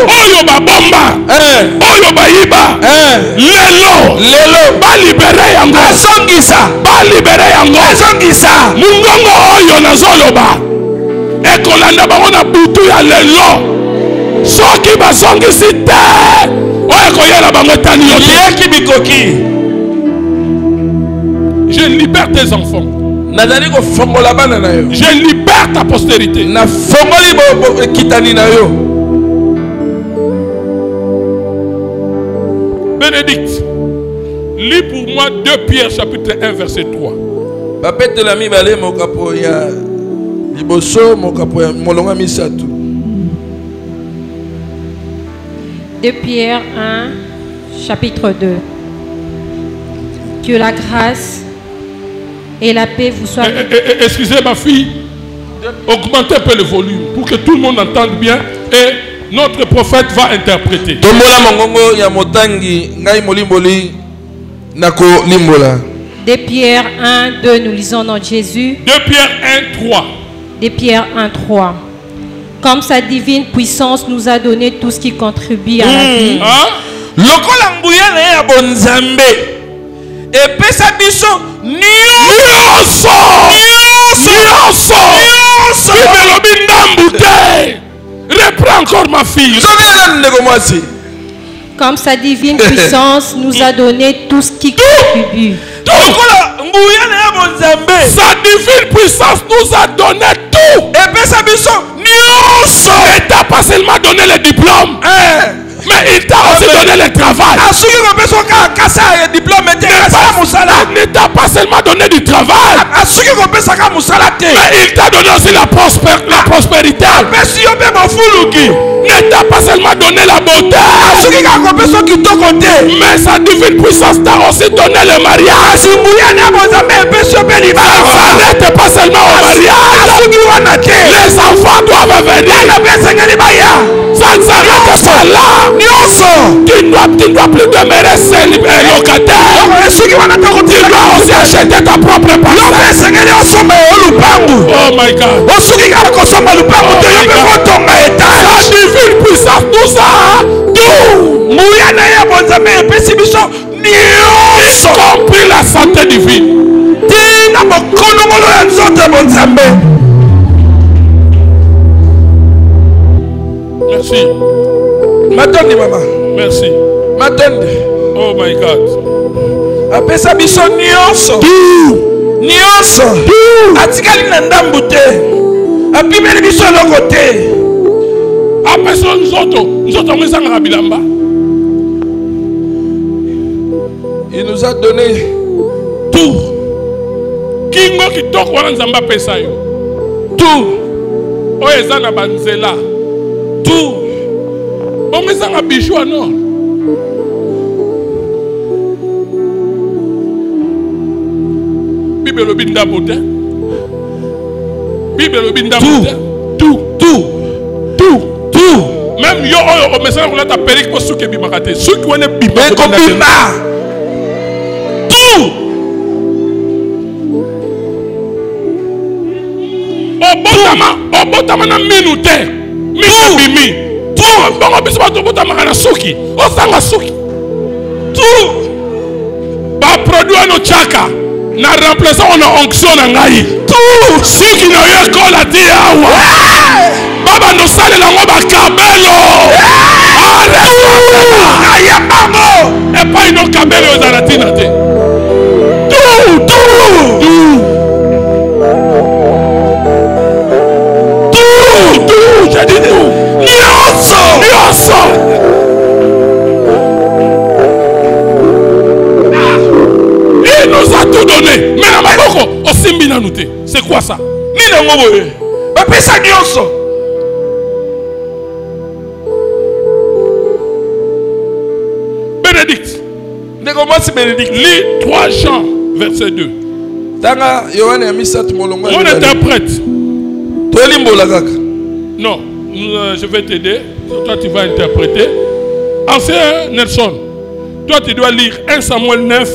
Oyo babomba, Oyo bayiba, Lelo, ba libéré yango, ba libéré yango, Mungongo Oyo na zoloba, Ekolanda bango na butu ya lelo, soki basongisi te, Oyo koyela bango tani yote. Je libère tes enfants. Je libère ta postérité. Bénédicte, lis pour moi 2 Pierre chapitre 1 verset 3. 2 Pierre 1 chapitre 2. Que la grâce et la paix vous soient. Excusez ma fille, augmentez un peu le volume pour que tout le monde entende bien et notre prophète va interpréter. 2 Pierre 1, 2, nous lisons dans Jésus. 2 Pierre 1, 3. 2 Pierre 1, 3. Comme sa divine puissance nous a donné tout ce qui contribue à la vie. Reprends encore ma fille. Comme sa divine puissance nous a donné tout ce qui contribue. Sa divine puissance nous a donné tout. Il t'a pas seulement donné le diplôme, mais il t'a aussi donné le travail. Il ne t'a pas seulement donné du travail, mais il t'a donné aussi la prospérité. Ne t'a pas seulement donné la beauté, mais sa divine puissance t'a aussi donné le mariage. N'arrête pas seulement au mariage. Les enfants doivent venir. Ça ne s'arrête pas là. Tu ne dois plus demeurer locataire. Tu dois aussi acheter ta propre parcelle. Oh my God. La divine puissance nous a tout. Y compris la santé divine. Merci. Merci. Oh my God. Atikali na ndambu te. Apimeli biso loko te. Apeso nzoto mwisanga bilamba. Il nous a donné tout. Kingo kitoko wana nzamba pesa yo. Tout. Oyo eza na banzela. Tout. Bomesanga bijou ano. Bible lobi ndambo te. Bible lobi ndambo te. Tout. Même yo oyo omesanga kula ta perik po suke bimaka te. Suki wana bimaka te. obotama na minute bimi tout bongo biso bato obotama na suki osanga suki tout ba produit no chaka na remplaçant on onction na ngai tout suki na yo kola te awa baba no sale la ngo ba kabelo aya bango e pa ino kabelo za latina te tout j'ai dit tout. Nyoso. Il nous a tout donné. Mais la maboko, osimbi na nouté. C'est quoi ça? Ni le ngoboye. Papa ça nyoso. Bénédicte. Négomas Bénédicte. Lis 3 Jean, verset 2. Tanga Yohane Amisat Molonga. On interprète. Tolimbola kaka. Non, je vais t'aider. Toi, tu vas interpréter. Ancien Nelson, toi, tu dois lire 1 Samuel 9,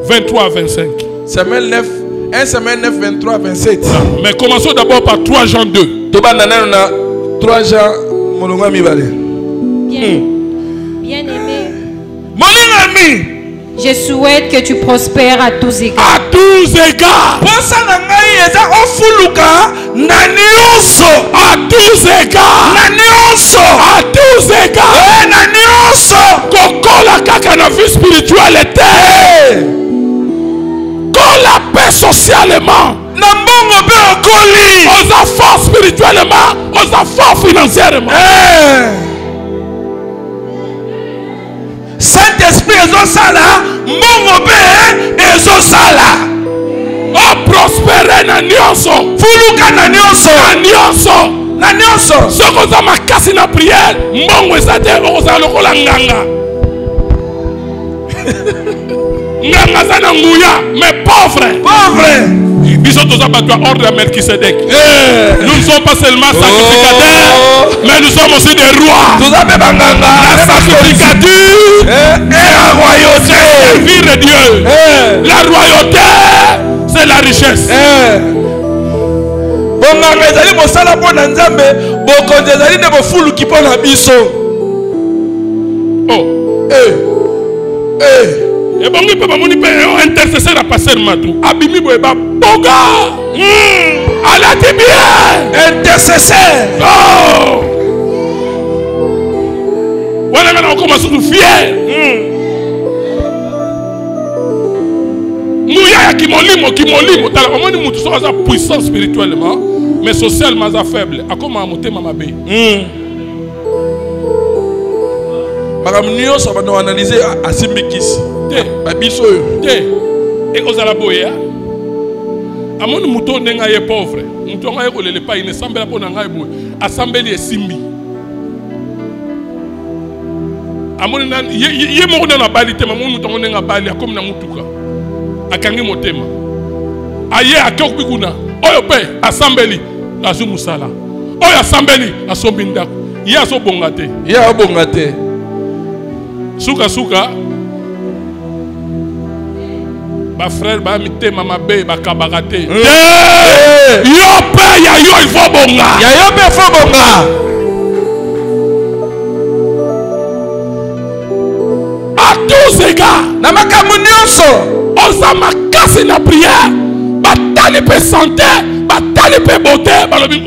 23 à 25. Samuel 9, 1 Samuel 9, 23 à 27. Mais commençons d'abord par 3 Jean 2. 3 Jean Molonga Mibale. Bien aimé, Molonga Mi. je souhaite que tu prospères à tous égards. À tous égards. Posa na ngai eza ofuluka na nyonso. À tous égards. Na nyonso. À tous égards. Na nyonso. Kokola kaka na vie spirituelle était. Kola paix socialement. Na mbongo pe okoli. Osa fort spirituellement. Osa fort financièrement. Saint-Esprit ezosala, mbongo pe ezosala. O prospérer na nyonso. Fuluka na nyonso. Na nyonso. Na nyonso. Soko za makasi na prière, mbongo ezate oza lokola nganga. Nganga za na nguya, mais pauvre. Pauvre. Biso toza bato ya ordre ya Melchisedec. Nous ne sommes pas seulement sacrificateurs, mais nous sommes aussi des rois. Tozabe banganga. La sacrificature Et la royauté. Servir Dieu. La royauté, c'est la richesse. Bonganga ezali mosala mpo na Nzambe, bokonzi ezali nde bofuluki mpo na biso. Et bon, il peut pas monter intercesseur à passer Matou. Abimi Boeba Boga. Allah te bien. Intercesseur. Oh. Voilà, maintenant on commence à tout fier. Mouya Kimolimo. T'as la maman de soit puissant spirituellement, mais socialement faible. À comment monter ma bé. Madame Nyo, ça va nous analyser à Simbikis. Babiso. Et aux alaboya. Amon mouton nenga ye pauvre. Mouton nga ye le pas il ne semble pas pour nanga ye assemblée et simbi. Amon ye mo na balite mamun mouton nenga bali comme na mutuka. Akangi motema. Aye akok bikuna. Oyo pe assemblée azu musala. Oyo assemblée asombinda. Ya so bongate. Ya bongate. Suka. Ba frère ba mité mama be ba kabagate. Yo pe ya yo il faut bonga. Ya yo pe faut bonga. À tous égards, na makambo nyonso, oza makasi na prière, batali pe santé, batali pe beauté, balobi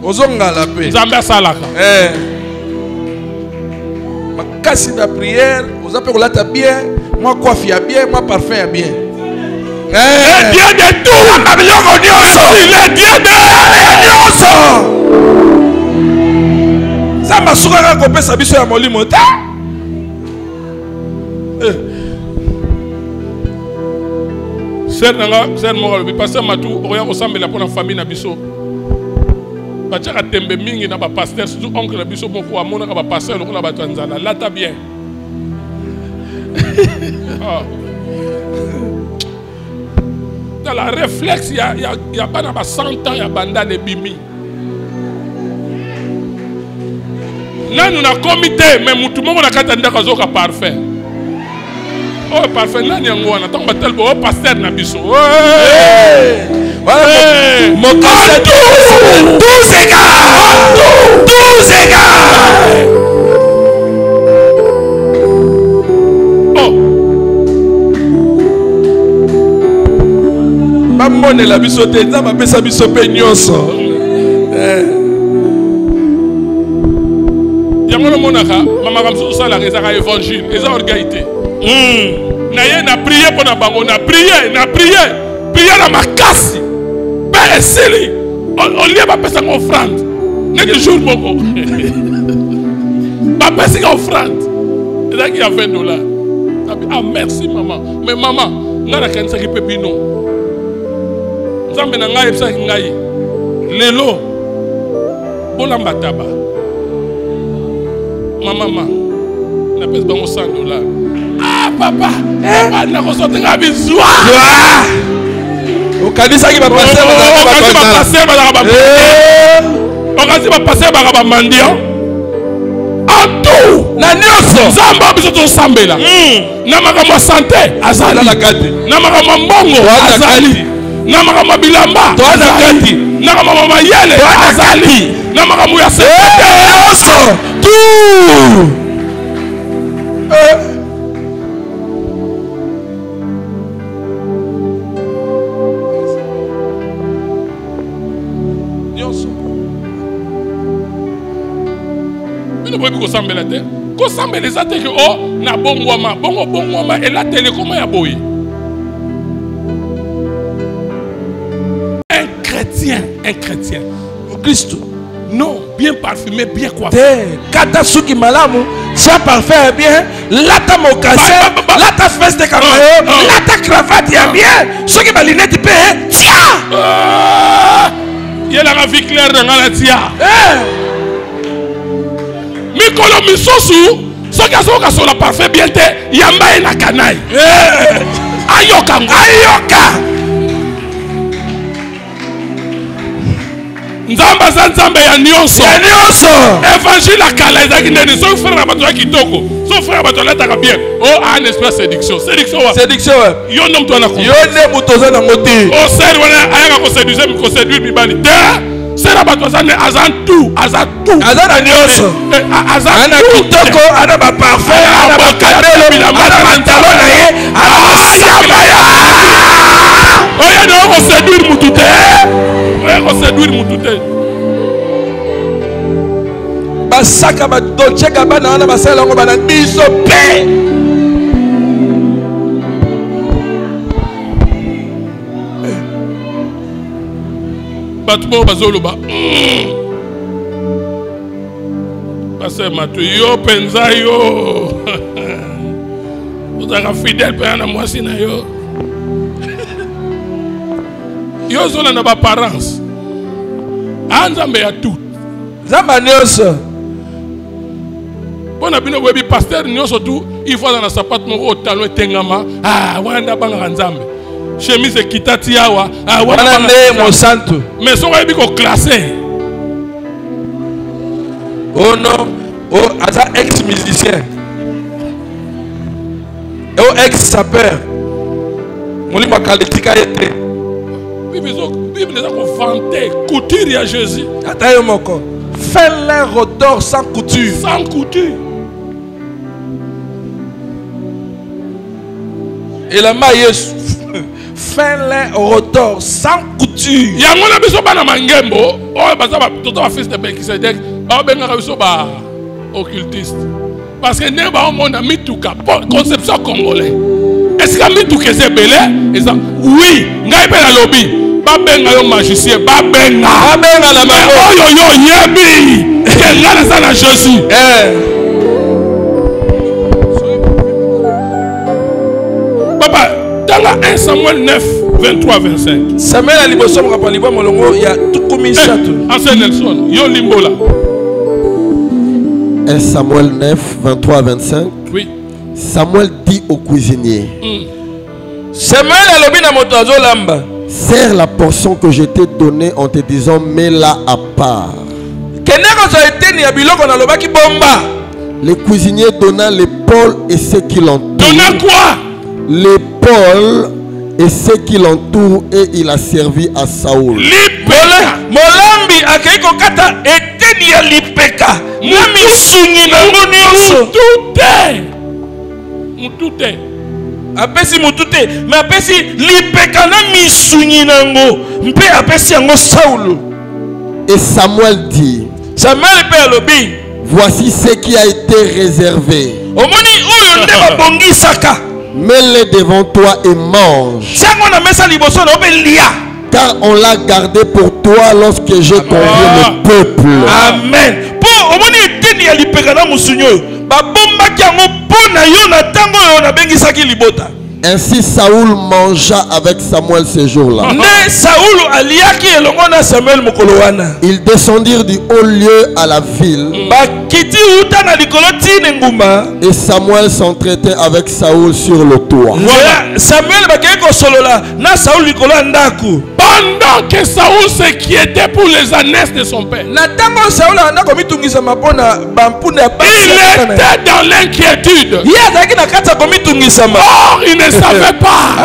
ozongala pe. Nzambe asalaka. Makasi na prière, oza pe kolata bien. Moi coiffe ya bien, moi parfum ya bien. Le Dieu de tout. Il est Dieu de nyonso. Zamba sukaka kopesa biso ya molimo ta. Ser moko bi pasteur Matou oya kosambela pona famille na biso. Batiaka tembe mingi na ba pasteur surtout oncle na biso moko amonaka ba pasteur lokola bato nzala lata bien. Dans la réflexe, il y a pas 100 ans, il y a banda de bimi. Là, nous avons comité, mais tout le monde a qu'à parfait. Oh, parfait, là, il y a un tel beau pasteur Nabiso. Mon cassette, 12 égards. 12 égards. Oh. Maman la biso te nzamba pesa biso pe nyonso. Yango le monaka, maman comme ça la réserve évangile, les orgaïté. Na prié pour na bango, na prié, prié na makasi. Ben sili, on lié pas pesa offrande. N'est toujours moko. Pas pesa offrande. Et là il y a $20. Ah merci maman. Mais maman, ngana kanisa ki pepino. Nzambe na ngai pesa ngai. Lelo. Bolamba taba. Maman, la pèse bango $100. Ah papa, papa na kosote nga bizwa. Okanisa ki ba passer ba passer ba mandia. Atu na nyonso Nzamba biso to sambela. Na makambo santé azali na kati. Na makambo mbongo azali. Na makambo bilamba azali. Na makambo mayele azali. Na makambo ya sekete nyonso tout. Ko sambela te ko sambela za te que oh na bongwama et la télé comment ya boyi un chrétien Au Christ non bien parfumé bien coiffé kata suki malamu sa parfum bien lata mokase lata veste kamayo lata cravate ya bien suki ba lunette pe tia yela nga vie claire nga la tia mikolo misusu soki azoka sola parfait bien te yamba e na kanai ayoka nzamba za nzambe ya nyonso évangile akala ezalaki ndeni soki frère na bato ya kitoko soki frère bato alataka bien o un esprit séduction yo nde moto wana yo nde moto oza nango te o sere wana ayaka koséduire mibali te sera bato aza na nyonso ana kitoko ana baparfum ana bakabelo ana mantalo na ye oyo nde okoséduire mutu te basaka badolce gabana wana basala yango bana biso pe bato bao bazoloba Pasteur Matou yo penza yo ozaka fidèle mpe na mwasi na yo yo ozolanda baparence nzambe ya tout nzambe nyonso mpo na bino boyebi paster nyonso tu il faut aza na sapate moko otalo etengama wana nde abangaka nzambe chemise ekitati awa wana nde mosantu mais soki oyebi koklasse oh non aza ex musicien ex sapeur molimo akaletika ye te bible eza kovante couture ya Jésus ata yo moko fait l'air odeur sans couture elamba yesu fait l'air odeur sans couture yango na biso bana mangembo oyo baza batoto bafils de Melkisedek babengaka biso ba occultiste parce que ndenge baomona mituka conception congolais esika mituka eza ebele eza oui ngai mpe nalobi babenga yo magicien babenga na bango oyo yo yebi ke nga naza na Jésus papa tanga 1 Samuel 9 23-25 Samuel a liboso mokapa libo molongo ya tukumi satu Ancien Nelson yo limbola 1 Samuel 9 23-25 oui Samuel dit au cuisinier Samuel a lobi na moto azolamba serre la portion que je t'ai donnée en te disant mets-la à part. Le cuisinier donna l'épaule et ce qu'il en donna quoi? l'épaule et ceux qui l'entourent, et il a servi à Saoul. Molambi akeiko kata eteni ya lipeka. Nami sungi na ngoni Mutute. Apesi mutute, mais apesi lipeka na misungi nango. Mpe apesi yango Saul. Et Samuel dit, Samuel pe lobi, voici ce qui a été réservé. omoni oyo nde babongisaka. Mets-le devant toi et mange. Sango na mesa liboso na obe lia. Car on l'a gardé pour toi lorsque j'ai convié le peuple. Amen. Po omoni eteni ya lipeka na musunyo. Babombaki yango pona yo na tango yo na bengisaki libota. Ainsi Saoul mangea avec Samuel ce jour-là. Ne Saoul aliaki elongo na Samuel mokolo wana. Ils descendirent du haut lieu à la ville. Bakiti uta na likolo tine nguma. Et Samuel s'entretenait avec Saoul sur le toit. Voilà. Samuel bakeki kosolola na Saoul likolo ndaku. Pendant que Saoul s'inquiétait pour les ânesses de son père, Na tango Saoul andako mitungisa mapona bampunda ya basi. il était dans l'inquiétude. Ye azaki na kati ya komitungisa ma. Or, il ne savait pas.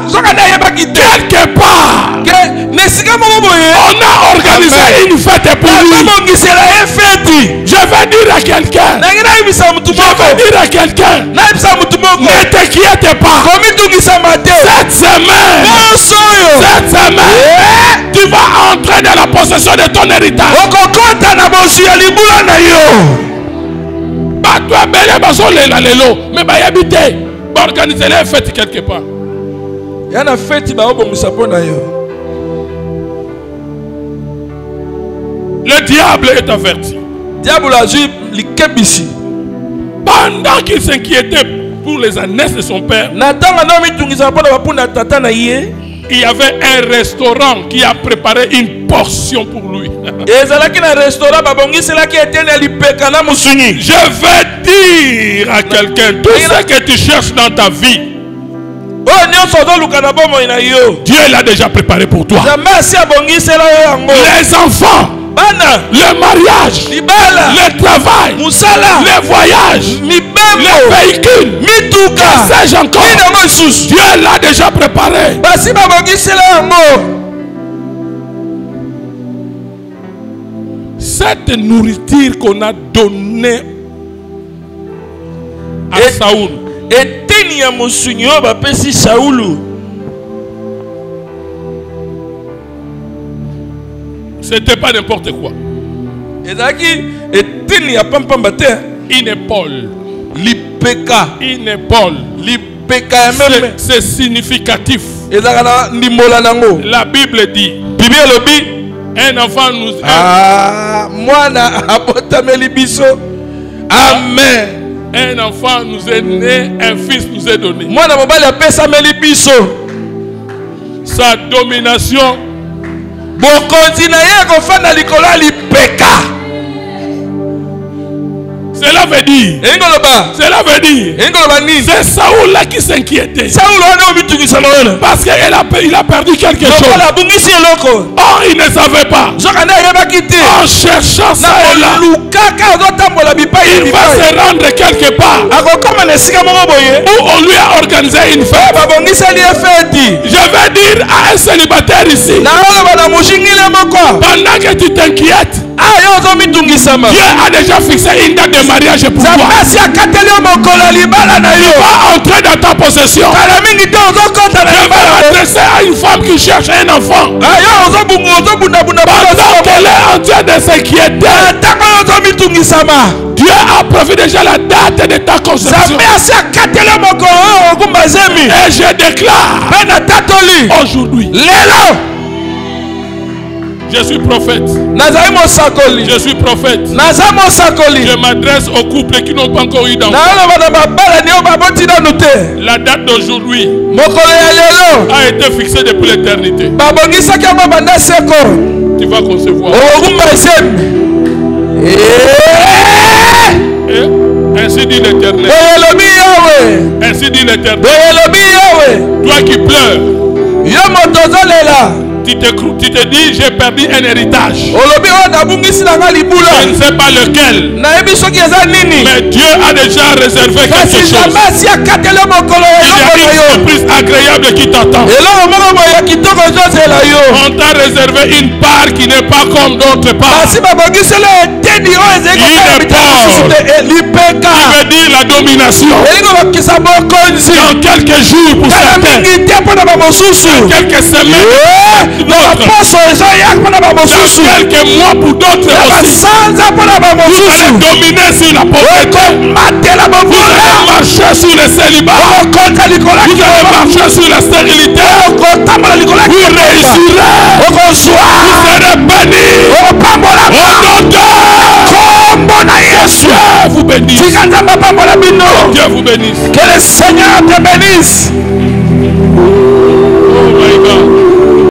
Zoka na yebaki te. Quelque part, Ke nesika moko boye. on a organisé une fête pour lui. Bamongisela ye feti. Je vais dire à quelqu'un. Nangi na yebisa mutu Je vais moko. dire à quelqu'un. Na yebisa mutu moko. Ne t'inquiète pas. Komitungisa mate. Cette semaine, Bonsoyo. cette semaine, tu vas entrer dans la possession de ton héritage. Okokota na bosu ya libula na yo. Bato ebele bazolela lelo, mais bayebite. Organiser les fêtes quelque part. Yana feti ba obongisa pona yo. Le diable est averti. Diable azui likebisi. Pendant qu'il s'inquiétait pour les ânesses de son père, Na tanga na mitungisa pona bapunda tata na ye. il y avait un restaurant qui a préparé une portion pour lui. Ezalaki na restaurant babongiselaki etene lipeka na musunyi. Je vais dire à quelqu'un, tout ce que tu cherches dans ta vie, Oh nyonso ozoluka na bomoi na yo. Dieu l'a déjà préparé pour toi. Jamais asi abongisela yo yango. Les enfants, Bana, le mariage, libala, le travail, musala, les voyages, mibembo, les véhicules, mituka. sais-je encore. Nango isusu. Dieu l'a déjà préparé. Basi babongisela yango. Cette nourriture qu'on a donnée à Et- Saoul, Eteni ya musunyi oyo bapesi Saulu. c'était pas n'importe quoi. Ezalaki eteni ya pampamba te. Une épaule, Lipeka. une épaule. Lipeka ya meme. C'est significatif. Ezalaka na ndimbola nango. La Bible dit, Bibi elobi. un enfant nous... Mwana abotameli biso. Amen. Un enfant nous est né, un fils nous est donné. Mwana mobali apesameli biso. Sa domination Bokonzi na ye kofanda likolo ya lipeka. Cela veut dire, cela veut dire, c'est Saoul là qui s'inquiétait. Parce qu'il a perdu quelque chose. Or, il ne savait pas. En cherchant ça et là, il va se rendre quelque part où on lui a organisé une fête. Je vais dire à un célibataire ici, pendant que tu t'inquiètes, Dieu a déjà fixé une date de mariage pour toi. Il va entrer dans ta possession. Je vais m'adresser à une femme qui cherche un enfant. Pendant qu'elle est en train de s'inquiéter, Dieu a prévu déjà la date de ta conception. Et je déclare aujourd'hui, je suis prophète. Je suis prophète. Je m'adresse aux couples qui n'ont pas encore eu d'enfant. La date d'aujourd'hui a été fixée depuis l'éternité. Tu vas concevoir. Et ainsi dit l'Éternel. Ainsi dit l'Éternel. Toi qui pleures, tu te dis, j'ai perdu un héritage. Olobi o nabungisi na nga libula. Je ne sais pas lequel. Na yebi soki eza nini. Mais Dieu a déjà réservé quelque chose. Kasi jamais si akatele mokolo Il y a eloko na une yo. surprise agréable qui t'attend. Eloko moko boye ya kitoko ezozela yo. On t'a réservé une part qui n'est pas comme d'autres parts. Kasi babongisela eteni oyo ezali Une part. lipeka. Ça veut dire la domination. Elingo bakisa bokonzi. Dans quelques jours pour Kala certains. mingi te mpona bamosusu. Quelques semaines pour Na d'autres. baposo ezoya mpona bamosusu. Quelques mois pour d'autres Na aussi. basanza mpona Vous bamosusu. allez dominer sur la pauvreté. Matela Vous bobola. allez marcher sur le célibat. Okota likola Vous allez marcher sur la stérilité. okotambola likola Vous réussirez. okozwa. Vous serez bénis. Opambola Au nom de kombo na Yesu. Dieu vous bénisse. Tika nzambe apambola bino. Dieu vous bénisse. Que le Seigneur te bénisse. Oh my